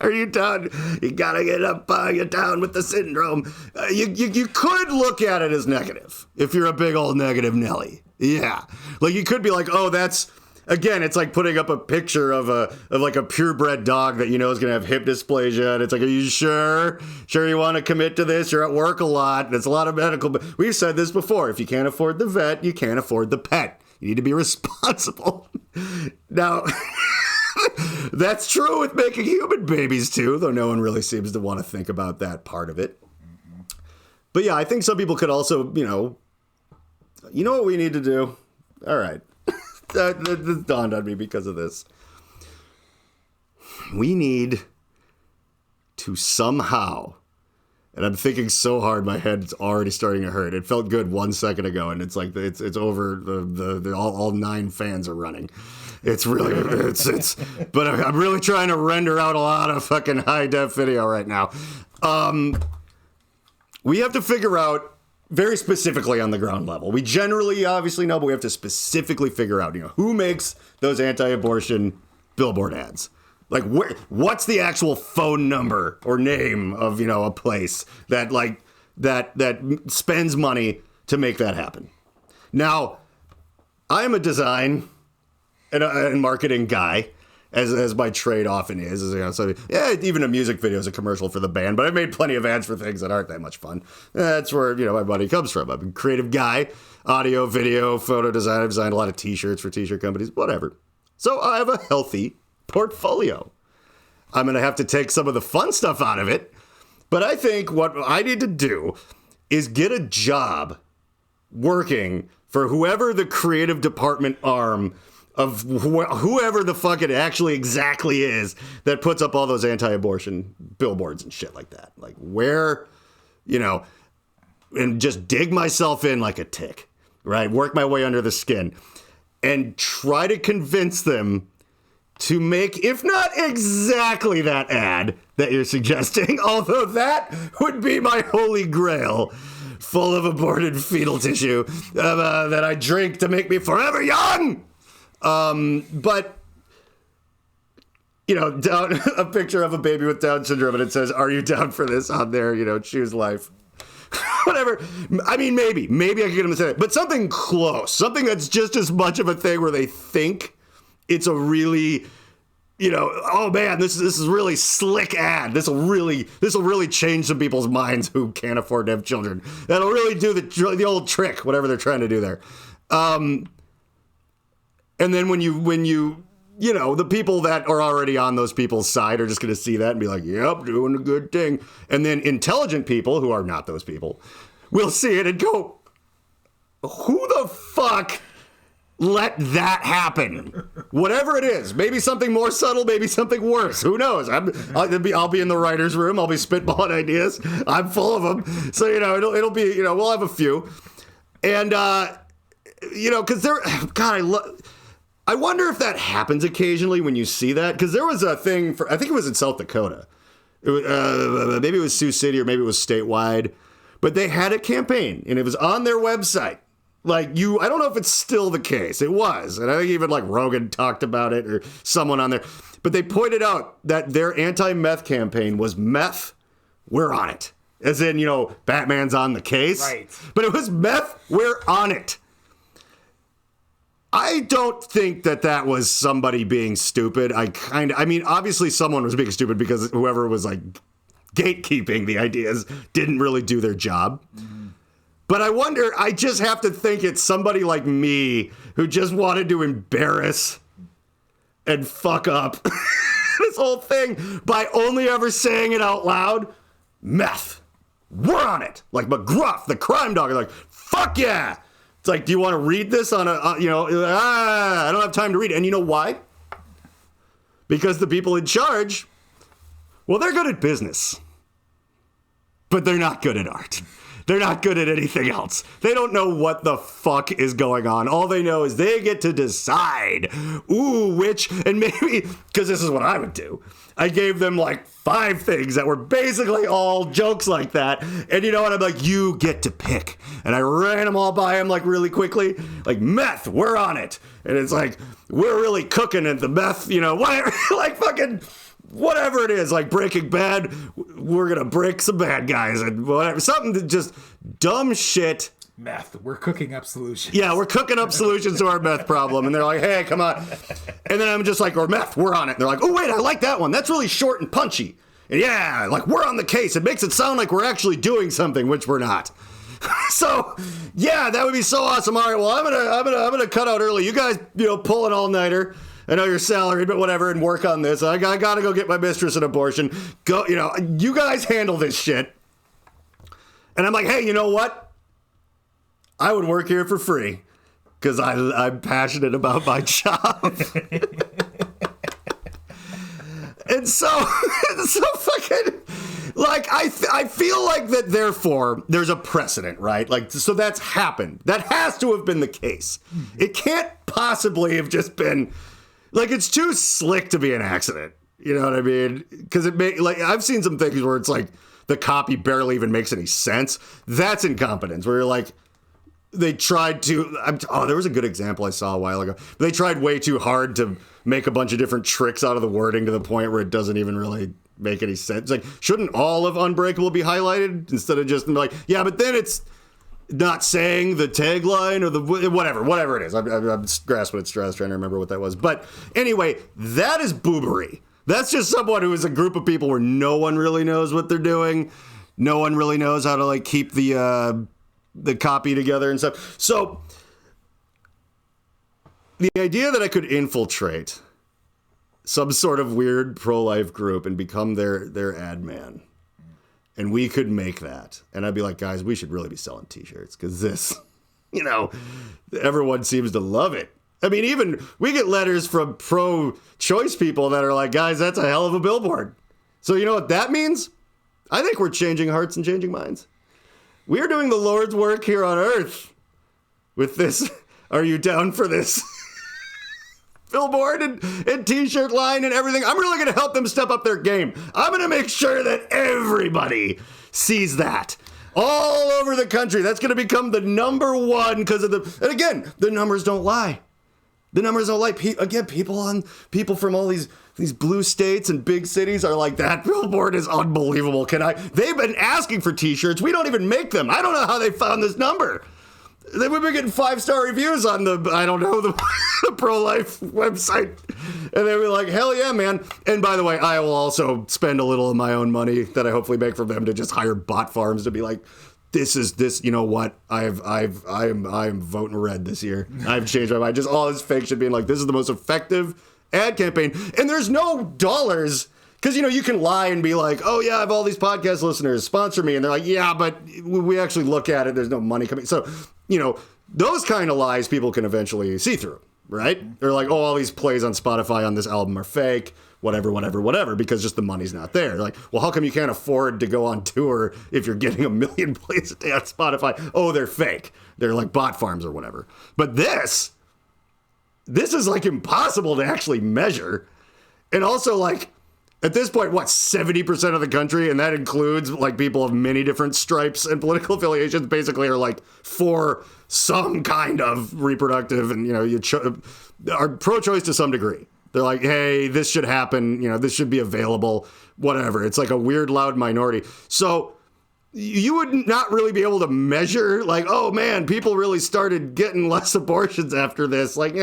Are you down? You gotta get up, you're down with the syndrome. You could look at it as negative, if you're a big old negative Nelly. Yeah. Like, you could be like, oh, that's... Again, it's like putting up a picture of like a purebred dog that you know is going to have hip dysplasia, and it's like, are you sure? Sure you want to commit to this? You're at work a lot. There's a lot of medical... But we've said this before. If you can't afford the vet, you can't afford the pet. You need to be responsible. Now, that's true with making human babies too, though no one really seems to want to think about that part of it. But yeah, I think some people could also, you know what we need to do? All right. This dawned on me because of this. We need to somehow, and I'm thinking so hard, my head's already starting to hurt. It felt good 1 second ago, and it's like it's over. All 9 fans are running. It's really but I'm really trying to render out a lot of fucking high def video right now. We have to figure out. Very specifically on the ground level. We generally obviously know, but we have to specifically figure out, who makes those anti-abortion billboard ads? Like, what's the actual phone number or name of, a place that that spends money to make that happen? Now, I'm a design and marketing guy, as my trade often is. So yeah, even a music video is a commercial for the band, but I've made plenty of ads for things that aren't that much fun. That's where, my money comes from. I'm a creative guy, audio, video, photo design. I've designed a lot of t-shirts for t-shirt companies, whatever. So I have a healthy portfolio. I'm going to have to take some of the fun stuff out of it, but I think what I need to do is get a job working for whoever the creative department arm of whoever the fuck it actually exactly is that puts up all those anti-abortion billboards and shit like that. Like where, and just dig myself in like a tick, right? Work my way under the skin and try to convince them to make, if not exactly that ad that you're suggesting, although that would be my holy grail, full of aborted fetal tissue that I drink to make me forever young. But, down a picture of a baby with Down syndrome and it says, "Are you down for this?" on there, choose life. Whatever. I mean, maybe I could get them to say that, but something close, something that's just as much of a thing where they think it's a really, oh man, this is really slick ad. This will really change some people's minds who can't afford to have children. That'll really do the old trick, whatever they're trying to do there. And then when you the people that are already on those people's side are just going to see that and be like, yep, doing a good thing. And then intelligent people who are not those people will see it and go, who the fuck let that happen? Whatever it is, maybe something more subtle, maybe something worse. Who knows? I'll be in the writer's room. I'll be spitballing ideas. I'm full of them. So, it'll be, we'll have a few. And, because I wonder if that happens occasionally when you see that, because there was a thing I think it was in South Dakota. Maybe it was Sioux City or maybe it was statewide, but they had a campaign and it was on their website. Like I don't know if it's still the case. It was. And I think even like Rogan talked about it or someone on there, but they pointed out that their anti-meth campaign was meth, we're on it. As in, Batman's on the case. Right. But it was meth, we're on it. I don't think that was somebody being stupid. Obviously someone was being stupid because whoever was like gatekeeping the ideas didn't really do their job. Mm-hmm. But I just have to think it's somebody like me who just wanted to embarrass and fuck up this whole thing by only ever saying it out loud. Meth. We're on it. Like McGruff, the crime dog, is like, fuck yeah. It's like, do you want to read this on I don't have time to read it. And you know why? Because the people in charge, well, they're good at business, but they're not good at art. They're not good at anything else. They don't know what the fuck is going on. All they know is they get to decide, which, and maybe, because this is what I would do. I gave them like 5 things that were basically all jokes like that. And you know what? I'm like, you get to pick. And I ran them all by him like really quickly. Like, meth, we're on it. And it's like, we're really cooking at the meth, whatever, like fucking whatever it is, like Breaking Bad, we're going to break some bad guys and whatever. Something that just dumb shit. Meth, we're cooking up solutions. Yeah, we're cooking up solutions to our meth problem. And they're like, hey, come on. And then I'm just like, or meth, we're on it. And they're like, oh, wait, I like that one. That's really short and punchy. And yeah, like we're on the case. It makes it sound like we're actually doing something, which we're not. So, yeah, that would be so awesome. All right, well, I'm gonna cut out early. You guys, pull an all-nighter. I know you're salaried, but whatever, and work on this. I gotta go get my mistress an abortion. Go, you guys handle this shit. And I'm like, hey, you know what? I would work here for free because I'm passionate about my job. And so fucking, like, I feel like that, therefore, there's a precedent, right? Like, so that's happened. That has to have been the case. It can't possibly have just been, like, it's too slick to be an accident. You know what I mean? Because I've seen some things where it's like the copy barely even makes any sense. That's incompetence, where you're like, they tried to, there was a good example I saw a while ago. They tried way too hard to make a bunch of different tricks out of the wording to the point where it doesn't even really make any sense. Like, shouldn't all of Unbreakable be highlighted instead of just like, yeah, but then it's not saying the tagline or the whatever it is. I'm grasping at straws trying to remember what that was. But anyway, that is boobery. That's just someone who is a group of people where no one really knows what they're doing. No one really knows how to like keep the copy together and stuff. So the idea that I could infiltrate some sort of weird pro-life group and become their ad man, and we could make that, and I'd be like, guys, we should really be selling t-shirts because this everyone seems to love it. I mean, even we get letters from pro-choice people that are like, guys, that's a hell of a billboard. So you know what that means? I think we're changing hearts and changing minds. We are doing the Lord's work here on earth with this. Are you down for this? Billboard and T-shirt line and everything. I'm really going to help them step up their game. I'm going to make sure that everybody sees that all over the country. That's going to become the number one because of and again, the numbers don't lie. The numbers don't lie. Again, people from all these blue states and big cities are like, that billboard is unbelievable. They've been asking for T-shirts. We don't even make them. I don't know how they found this number. We've been getting 5-star reviews on the pro-life website. And they were like, hell yeah, man. And by the way, I will also spend a little of my own money that I hopefully make from them to just hire bot farms to be like, you know what? I am voting red this year. I've changed my mind. Just all this fake shit being like, this is the most effective ad campaign. And there's no dollars. Because, you can lie and be like, oh, yeah, I have all these podcast listeners, sponsor me. And they're like, yeah, but we actually look at it. There's no money coming. So, those kind of lies people can eventually see through, right? They're like, oh, all these plays on Spotify on this album are fake, whatever, because just the money's not there. They're like, well, how come you can't afford to go on tour if you're getting 1 million plays a day on Spotify? Oh, they're fake. They're like bot farms or whatever. But this is like impossible to actually measure. And also like, at this point, 70% of the country, and that includes like people of many different stripes and political affiliations, basically are like for some kind of reproductive and, are pro-choice to some degree. They're like, hey, this should happen. This should be available, whatever. It's like a weird, loud minority. So you would not really be able to measure like, oh man, people really started getting less abortions after this. Like,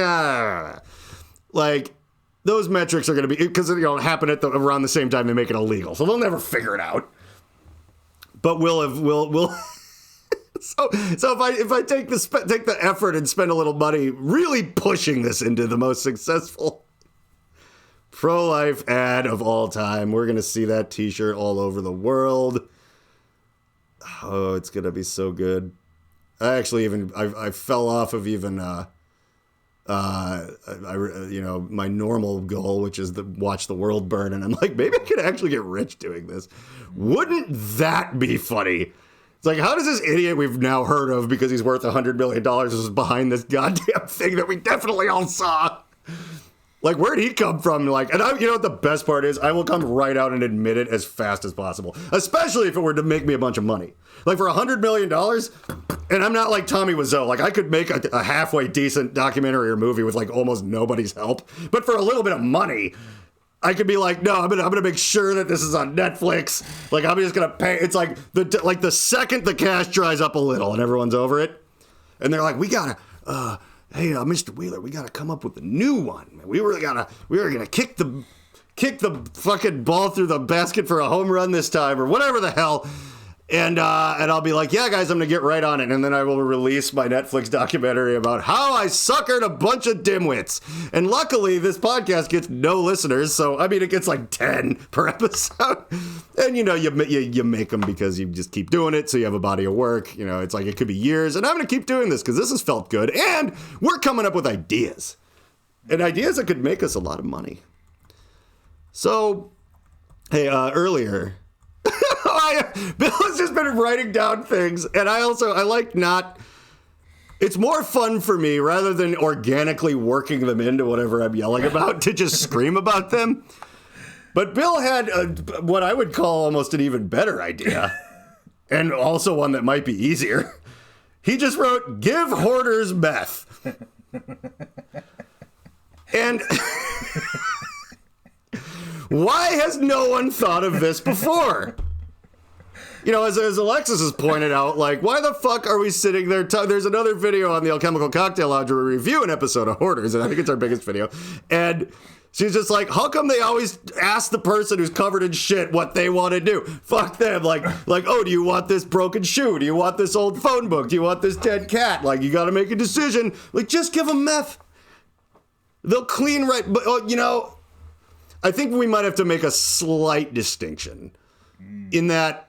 those metrics are going to be, because it'll happen around the same time they make it illegal. So they'll never figure it out. But we'll so if I take the effort and spend a little money really pushing this into the most successful pro-life ad of all time, we're going to see that T-shirt all over the world. Oh, it's going to be so good. I actually I fell off of even my normal goal, which is to watch the world burn, and I'm like, maybe I could actually get rich doing this. Wouldn't that be funny? It's like, how does this idiot we've now heard of because he's worth $100 million is behind this goddamn thing that we definitely all saw? Like, where'd he come from? Like, and you know what the best part is? I will come right out and admit it as fast as possible, especially if it were to make me a bunch of money. Like, for $100 million, and I'm not like Tommy Wiseau. Like, I could make a halfway decent documentary or movie with, like, almost nobody's help. But for a little bit of money, I could be like, no, I'm gonna make sure that this is on Netflix. Like, I'm just gonna pay. It's like the second the cash dries up a little and everyone's over it, and they're like, we gotta, hey, Mr. Wheeler, we gotta come up with a new one. We were gonna kick the fucking ball through the basket for a home run this time, or whatever the hell. And I'll be like, yeah, guys, I'm going to get right on it. And then I will release my Netflix documentary about how I suckered a bunch of dimwits. And luckily, this podcast gets no listeners. So, I mean, it gets like 10 per episode. And, you make them because you just keep doing it. So you have a body of work. It's like it could be years. And I'm going to keep doing this because this has felt good. And we're coming up with ideas. And ideas that could make us a lot of money. So, hey, earlier... Bill has just been writing down things, and I like not... It's more fun for me, rather than organically working them into whatever I'm yelling about, to just scream about them. But Bill had what I would call almost an even better idea, and also one that might be easier. He just wrote, give hoarders meth. And... why has no one thought of this before? As Alexis has pointed out, like, why the fuck are we sitting there? There's another video on the Alchemical Cocktail Lounge where we review an episode of Hoarders, and I think it's our biggest video. And she's just like, how come they always ask the person who's covered in shit what they want to do? Fuck them. Like, oh, do you want this broken shoe? Do you want this old phone book? Do you want this dead cat? Like, you got to make a decision. Like, just give them meth. They'll clean right. But, I think we might have to make a slight distinction in that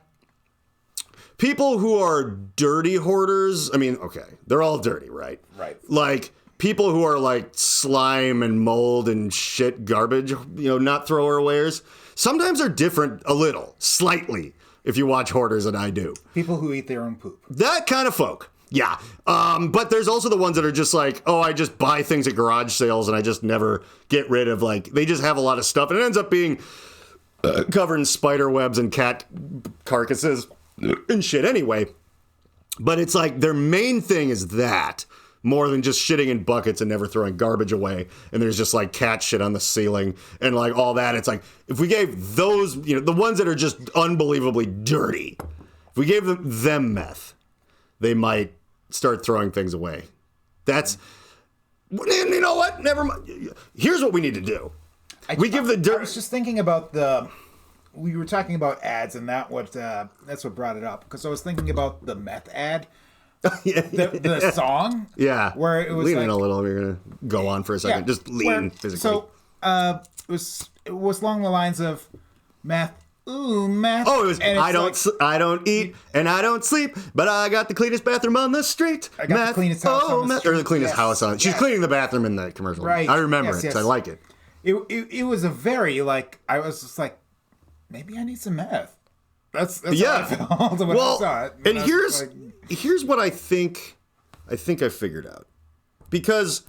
people who are dirty hoarders, I mean, okay, they're all dirty, right? Right. Like, people who are like slime and mold and shit garbage, not throwaways, sometimes are different a little, slightly, if you watch Hoarders, and I do. People who eat their own poop. That kind of folk. Yeah. But there's also the ones that are just like, oh, I just buy things at garage sales and I just never get rid of, like, they just have a lot of stuff and it ends up being covered in spider webs and cat carcasses and shit anyway. But it's like their main thing is that more than just shitting in buckets and never throwing garbage away. And there's just like cat shit on the ceiling and like all that. It's like if we gave those, the ones that are just unbelievably dirty, if we gave them meth, they might start throwing things away. That's, you know what? Never mind. Here's what we need to do. I was just thinking about we were talking about ads, and that's what brought it up. Because I was thinking about the meth ad, the song. Yeah. Where it was lean in a little. We're gonna go on for a second. Just lean physically. So it was along the lines of meth. Ooh, meth. Oh, it was. I don't eat and I don't sleep, but I got the cleanest bathroom on the street. I got the cleanest house on the street. Or the cleanest house on. She's cleaning the bathroom in the commercial. Right. I remember it. Yes. I like it. It was a very I was just like, maybe I need some meth. That's how I felt when I saw it. And here's what I think I figured out. Because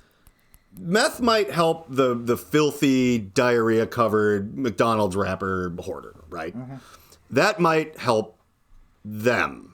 meth might help the filthy diarrhea covered McDonald's wrapper hoarder, right? Mm-hmm. That might help them.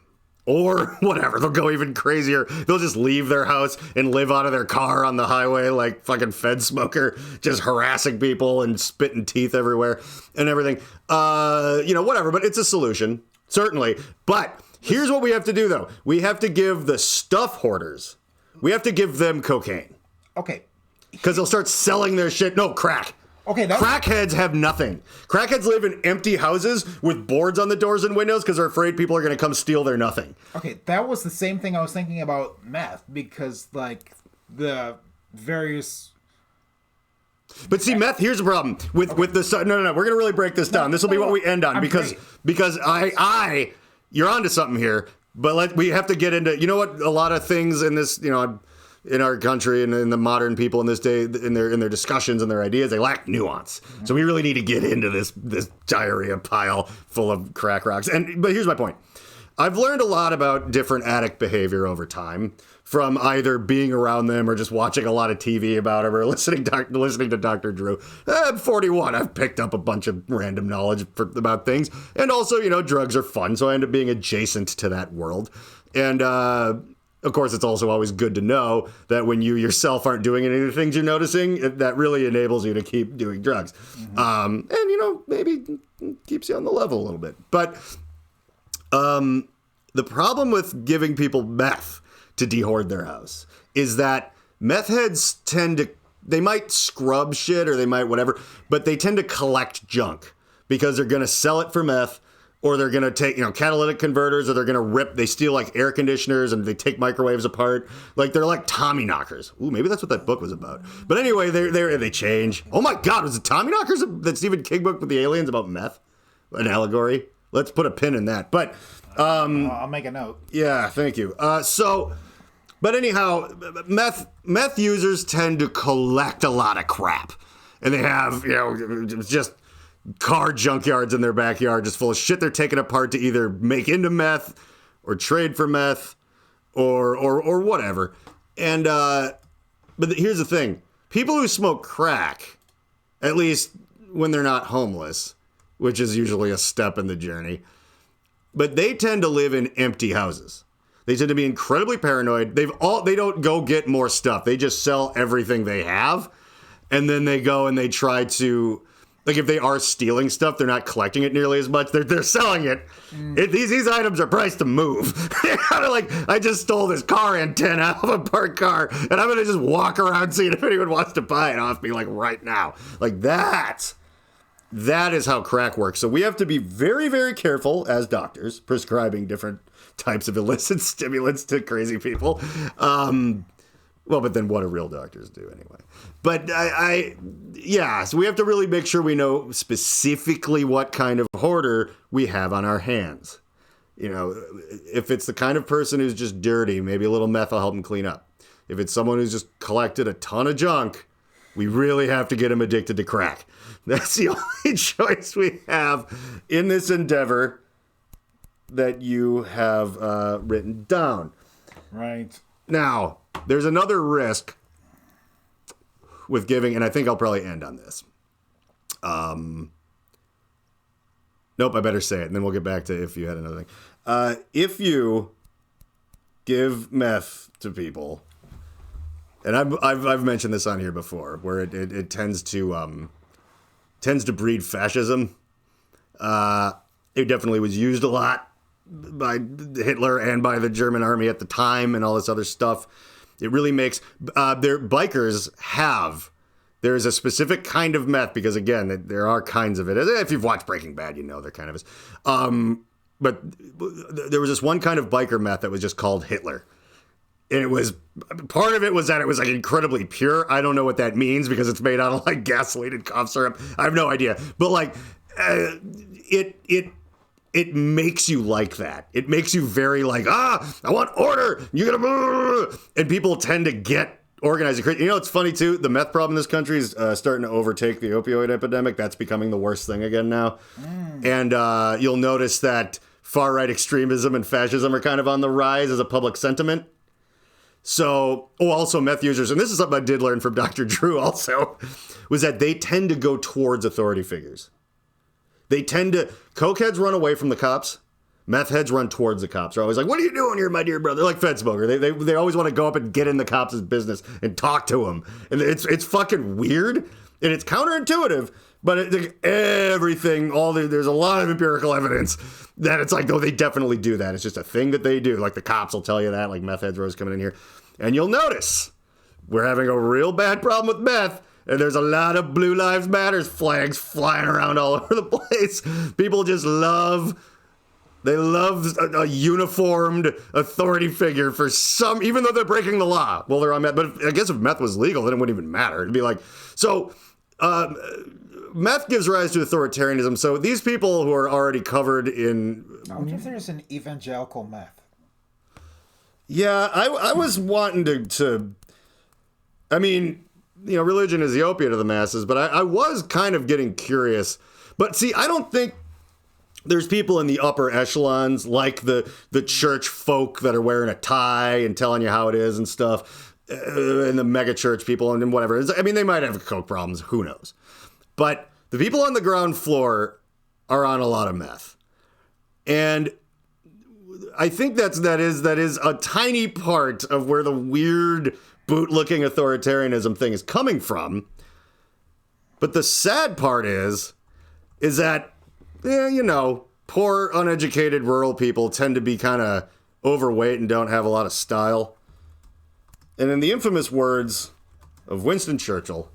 Or whatever, they'll go even crazier. They'll just leave their house and live out of their car on the highway like fucking Fed smoker, just harassing people and spitting teeth everywhere and everything. Whatever, but it's a solution, certainly. But here's what we have to do, though. We have to give the stuff hoarders, we have to give them cocaine. Okay. Because they'll start selling their shit. No, crack. Okay, crackheads have nothing. Crackheads live in empty houses with boards on the doors and windows because they're afraid people are going to come steal their nothing. Okay, that was the same thing I was thinking about meth because, like, the various. But see, meth. Here's the problem with the. No. We're going to really break this down. This will be what we end on because you're onto something here. But we have to get into. You know what? A lot of things in this. In our country and in the modern people in this day, in their discussions and their ideas, they lack nuance. Mm-hmm. So we really need to get into this diarrhea pile full of crack rocks. But here's my point. I've learned a lot about different addict behavior over time from either being around them or just watching a lot of TV about them or listening to Dr. Drew. I'm 41. I've picked up a bunch of random knowledge about things. And also, drugs are fun. So I end up being adjacent to that world. And, of course, it's also always good to know that when you yourself aren't doing any of the things you're noticing, that really enables you to keep doing drugs. Mm-hmm. And, maybe keeps you on the level a little bit. But the problem with giving people meth to dehoard their house is that meth heads they might scrub shit or they might whatever, but they tend to collect junk because they're going to sell it for meth. Or they're going to take, catalytic converters, or they're going to they steal like air conditioners and they take microwaves apart. Like they're like Tommy knockers. Ooh, maybe that's what that book was about. But anyway, they change. Oh my God, was it Tommy knockers? That Stephen King book with the aliens about meth? An allegory? Let's put a pin in that. But, I'll make a note. Yeah, thank you. But anyhow, meth users tend to collect a lot of crap. And they have, just car junkyards in their backyard just full of shit they're taking apart to either make into meth or trade for meth or whatever. And but here's the thing. People who smoke crack, at least when they're not homeless, which is usually a step in the journey, but they tend to live in empty houses. They tend to be incredibly paranoid. They don't go get more stuff. They just sell everything they have. And then they go and they try to, like, if they are stealing stuff, they're not collecting it nearly as much. They're selling it. These items are priced to move. Like, I just stole this car antenna off a parked car, and I'm going to just walk around seeing if anyone wants to buy it off me, like, right now. Like, that is how crack works. So we have to be very, very careful as doctors prescribing different types of illicit stimulants to crazy people. Well, but then what do real doctors do anyway? But so we have to really make sure we know specifically what kind of hoarder we have on our hands. You know, if it's the kind of person who's just dirty, maybe a little meth will help him clean up. If it's someone who's just collected a ton of junk, we really have to get him addicted to crack. That's the only choice we have in this endeavor that you have written down. Right. Now, there's another risk with giving, and I think I'll probably end on this. Nope, I better say it, and then we'll get back to if you had another thing. If you give meth to people, and I've mentioned this on here before, where it tends to breed fascism. It definitely was used a lot by Hitler and by the German army at the time and all this other stuff. It really makes their bikers have. There's a specific kind of meth because, again, there are kinds of it. If you've watched Breaking Bad, you know there kind of is. But there was this one kind of biker meth that was just called Hitler. And it was, part of it was that it was like incredibly pure. I don't know what that means because it's made out of like gasoline and cough syrup. I have no idea. But like, it makes you like that. It makes you very like, I want order. You're gonna, and people tend to get organized. You know, it's funny too. The meth problem in this country is starting to overtake the opioid epidemic. That's becoming the worst thing again now. And you'll notice that far-right extremism and fascism are kind of on the rise as a public sentiment. So, also meth users, and this is something I did learn from Dr. Drew also, was that they tend to go towards authority figures. They tend to, coke heads run away from the cops. Meth heads run towards the cops. They're always like, what are you doing here, my dear brother? They're like fed smoker. They always want to go up and get in the cops' business and talk to them. And it's fucking weird. And it's counterintuitive. But everything, there's a lot of empirical evidence that it's like, no, they definitely do that. It's just a thing that they do. Like the cops will tell you that, like meth heads are always coming in here. And you'll notice we're having a real bad problem with meth. And there's a lot of Blue Lives Matters flags flying around all over the place. People just love a uniformed authority figure for some, even though they're breaking the law. Well, they're on meth. But I guess if meth was legal, then it wouldn't even matter. It'd be like, so meth gives rise to authoritarianism. So these people who are already covered in... I wonder if there's an evangelical meth. Yeah, I was wanting to I mean, you know, religion is the opiate of the masses, but I was kind of getting curious. But see, I don't think there's people in the upper echelons like the church folk that are wearing a tie and telling you how it is and stuff, and the mega church people and whatever. I mean, they might have coke problems, who knows? But the people on the ground floor are on a lot of meth. And I think that is a tiny part of where the weird boot-looking authoritarianism thing is coming from. But the sad part is that, you know, poor, uneducated, rural people tend to be kind of overweight and don't have a lot of style. And in the infamous words of Winston Churchill,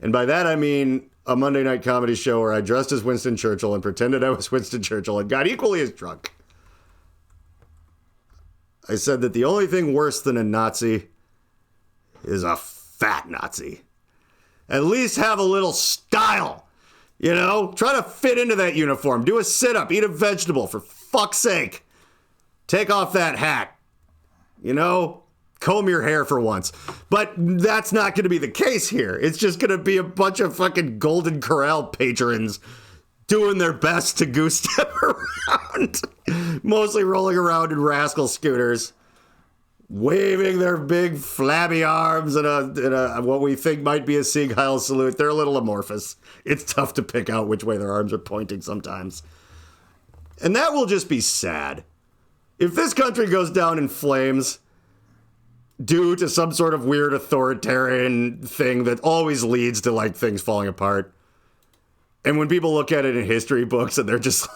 and by that I mean a Monday night comedy show where I dressed as Winston Churchill and pretended I was Winston Churchill and got equally as drunk. I said that the only thing worse than a Nazi is a fat Nazi. At least have a little style. You know, try to fit into that uniform. Do a sit-up. Eat a vegetable, for fuck's sake. Take off that hat. You know, comb your hair for once. But that's not going to be the case here. It's just going to be a bunch of fucking Golden Corral patrons doing their best to goose step around. Mostly rolling around in rascal scooters, waving their big flabby arms in a what we think might be a Sieg Heil salute. They're a little amorphous. It's tough to pick out which way their arms are pointing sometimes. And that will just be sad. If this country goes down in flames due to some sort of weird authoritarian thing that always leads to like things falling apart, and when people look at it in history books and they're just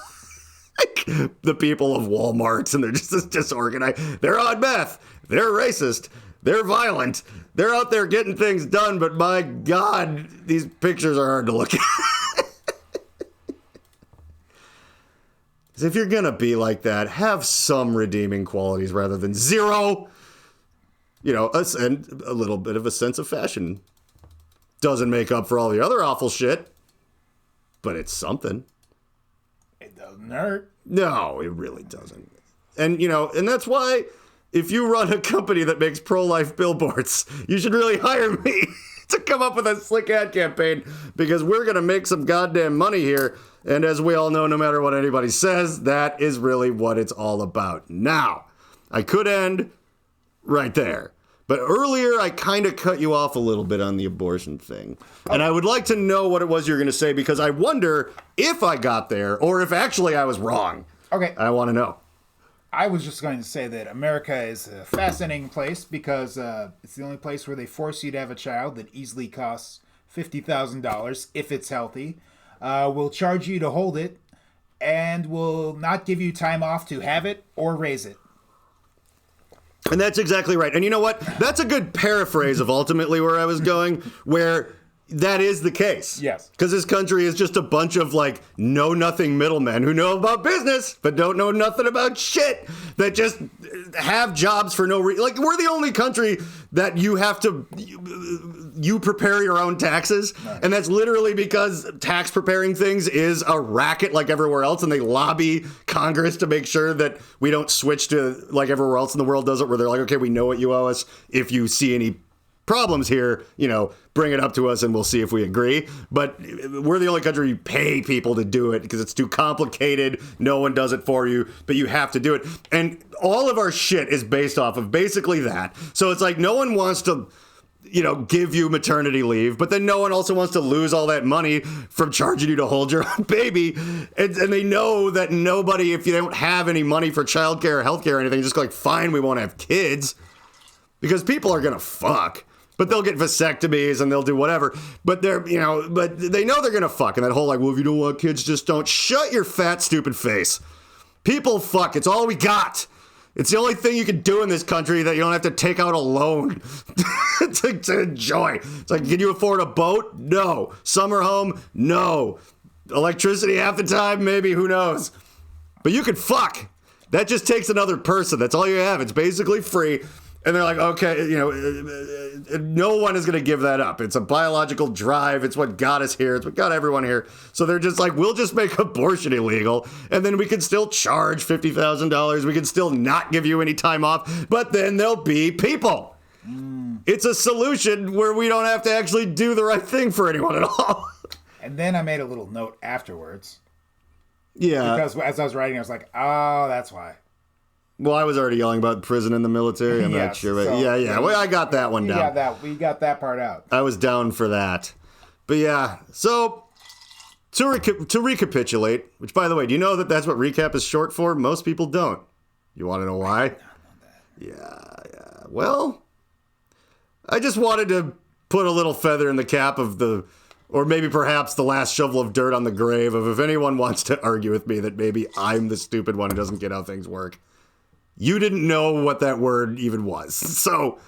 like the people of Walmart and they're just disorganized, they're on meth, they're racist, they're violent, they're out there getting things done, but my God, these pictures are hard to look at. If you're gonna be like that, have some redeeming qualities rather than zero. You know, and a little bit of a sense of fashion doesn't make up for all the other awful shit, but it's something. It doesn't hurt. No, it really doesn't. And, and that's why if you run a company that makes pro-life billboards, you should really hire me to come up with a slick ad campaign, because we're going to make some goddamn money here. And as we all know, no matter what anybody says, that is really what it's all about. Now, I could end right there. But earlier, I kind of cut you off a little bit on the abortion thing. And I would like to know what it was you were going to say, because I wonder if I got there or if actually I was wrong. Okay. I want to know. I was just going to say that America is a fascinating place because it's the only place where they force you to have a child that easily costs $50,000 if it's healthy. Will charge you to hold it and will not give you time off to have it or raise it. And that's exactly right. And you know what? That's a good paraphrase of ultimately where I was going, where that is the case. Yes. Because this country is just a bunch of, know-nothing middlemen who know about business, but don't know nothing about shit, that just have jobs for no reason. We're the only country that you have to, you prepare your own taxes. Nice. And that's literally because tax preparing things is a racket like everywhere else, and they lobby Congress to make sure that we don't switch to like everywhere else in the world does it, where they're like, okay, we know what you owe us. If you see any problems here, bring it up to us and we'll see if we agree. But we're the only country you pay people to do it because it's too complicated. No one does it for you, but you have to do it. And all of our shit is based off of basically that. So it's like no one wants to, give you maternity leave, but then no one also wants to lose all that money from charging you to hold your own baby. And they know that nobody, if you don't have any money for childcare or healthcare or anything, just fine, we won't have kids. Because people are going to fuck. But they'll get vasectomies and they'll do whatever. But but they know they're going to fuck. And that whole if you don't want kids, just don't. Shut your fat, stupid face. People fuck. It's all we got. It's the only thing you can do in this country that you don't have to take out a loan to enjoy. It's like, can you afford a boat? No. Summer home? No. Electricity half the time? Maybe. Who knows? But you can fuck. That just takes another person. That's all you have. It's basically free. And they're like, okay, no one is going to give that up. It's a biological drive. It's what got us here. It's what got everyone here. So they're just like, we'll just make abortion illegal. And then we can still charge $50,000. We can still not give you any time off. But then there'll be people. It's a solution where we don't have to actually do the right thing for anyone at all. And then I made a little note afterwards. Yeah. Because as I was writing, I was like, oh, that's why. Well, I was already yelling about prison in the military. I'm not sure. But so, yeah. Well, I got that one down. We got that part out. I was down for that. But yeah, so to recapitulate, which, by the way, do you know that that's what recap is short for? Most people don't. You want to know why? Yeah. Well, I just wanted to put a little feather in the cap of or maybe perhaps the last shovel of dirt on the grave of if anyone wants to argue with me that maybe I'm the stupid one who doesn't get how things work. You didn't know what that word even was. So,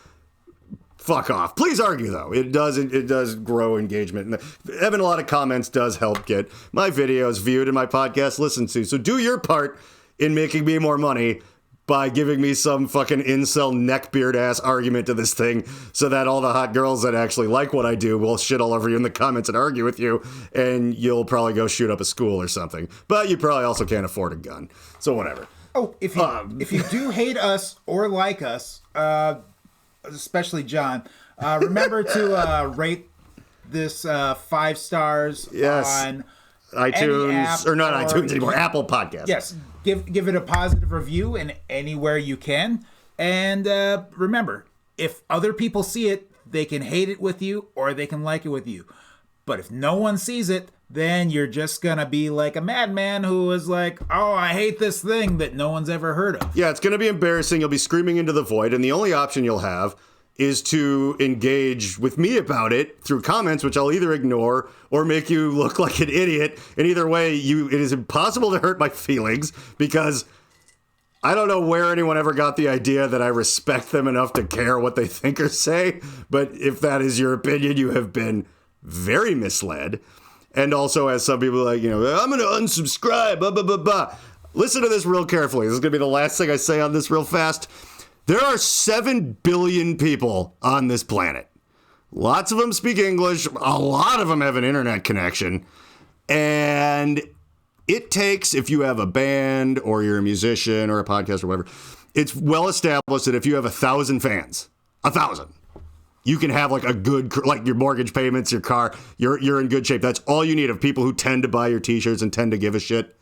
fuck off. Please argue, though. It does grow engagement. And having a lot of comments does help get my videos viewed and my podcast listened to. So do your part in making me more money by giving me some fucking incel neckbeard-ass argument to this thing so that all the hot girls that actually like what I do will shit all over you in the comments and argue with you, and you'll probably go shoot up a school or something. But you probably also can't afford a gun. So whatever. Oh, if you do hate us or like us, especially John, remember to rate this 5 stars on iTunes, or not iTunes anymore, Apple Podcasts. Yes, give it a positive review in anywhere you can. And remember, if other people see it, they can hate it with you or they can like it with you. But if no one sees it, then you're just going to be like a madman who is like, oh, I hate this thing that no one's ever heard of. Yeah, it's going to be embarrassing. You'll be screaming into the void. And the only option you'll have is to engage with me about it through comments, which I'll either ignore or make you look like an idiot. And either way, it is impossible to hurt my feelings because I don't know where anyone ever got the idea that I respect them enough to care what they think or say. But if that is your opinion, you have been very misled. And also, as some people are like, I'm going to unsubscribe, blah, blah, blah, blah. Listen to this real carefully. This is going to be the last thing I say on this real fast. There are 7 billion people on this planet. Lots of them speak English. A lot of them have an internet connection. And It takes, if you have a band or you're a musician or a podcast or whatever, it's well established that if you have 1,000 fans, 1,000, you can have like a good, like your mortgage payments, your car, you're in good shape. That's all you need of people who tend to buy your t-shirts and tend to give a shit.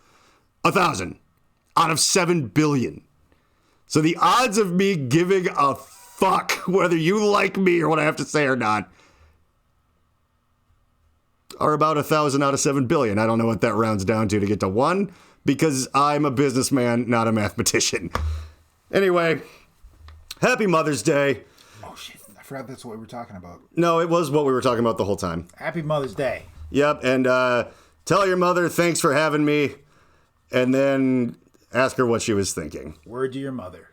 1,000 out of 7 billion. So the odds of me giving a fuck whether you like me or what I have to say or not are about 1,000 out of 7 billion. I don't know what that rounds down to get to 1 because I'm a businessman, not a mathematician. Anyway, happy Mother's Day. Oh, shit. I forgot that's what we were talking about. No, it was what we were talking about the whole time. Happy Mother's Day. Yep, and tell your mother thanks for having me, and then ask her what she was thinking. Word to your mother.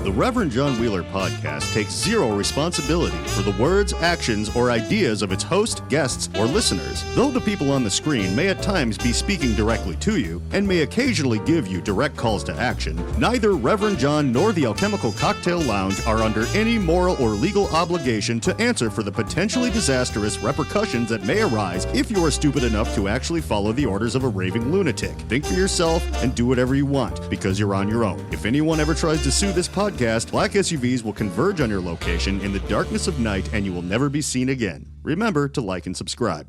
The Reverend John Wheeler podcast takes zero responsibility for the words, actions, or ideas of its host, guests, or listeners. Though the people on the screen may at times be speaking directly to you, and may occasionally give you direct calls to action, neither Reverend John nor the Alchemical Cocktail Lounge are under any moral or legal obligation to answer for the potentially disastrous repercussions that may arise if you are stupid enough to actually follow the orders of a raving lunatic. Think for yourself and do whatever you want, because you're on your own. If anyone ever tries to sue this podcast, black SUVs will converge on your location in the darkness of night and you will never be seen again. Remember to like and subscribe.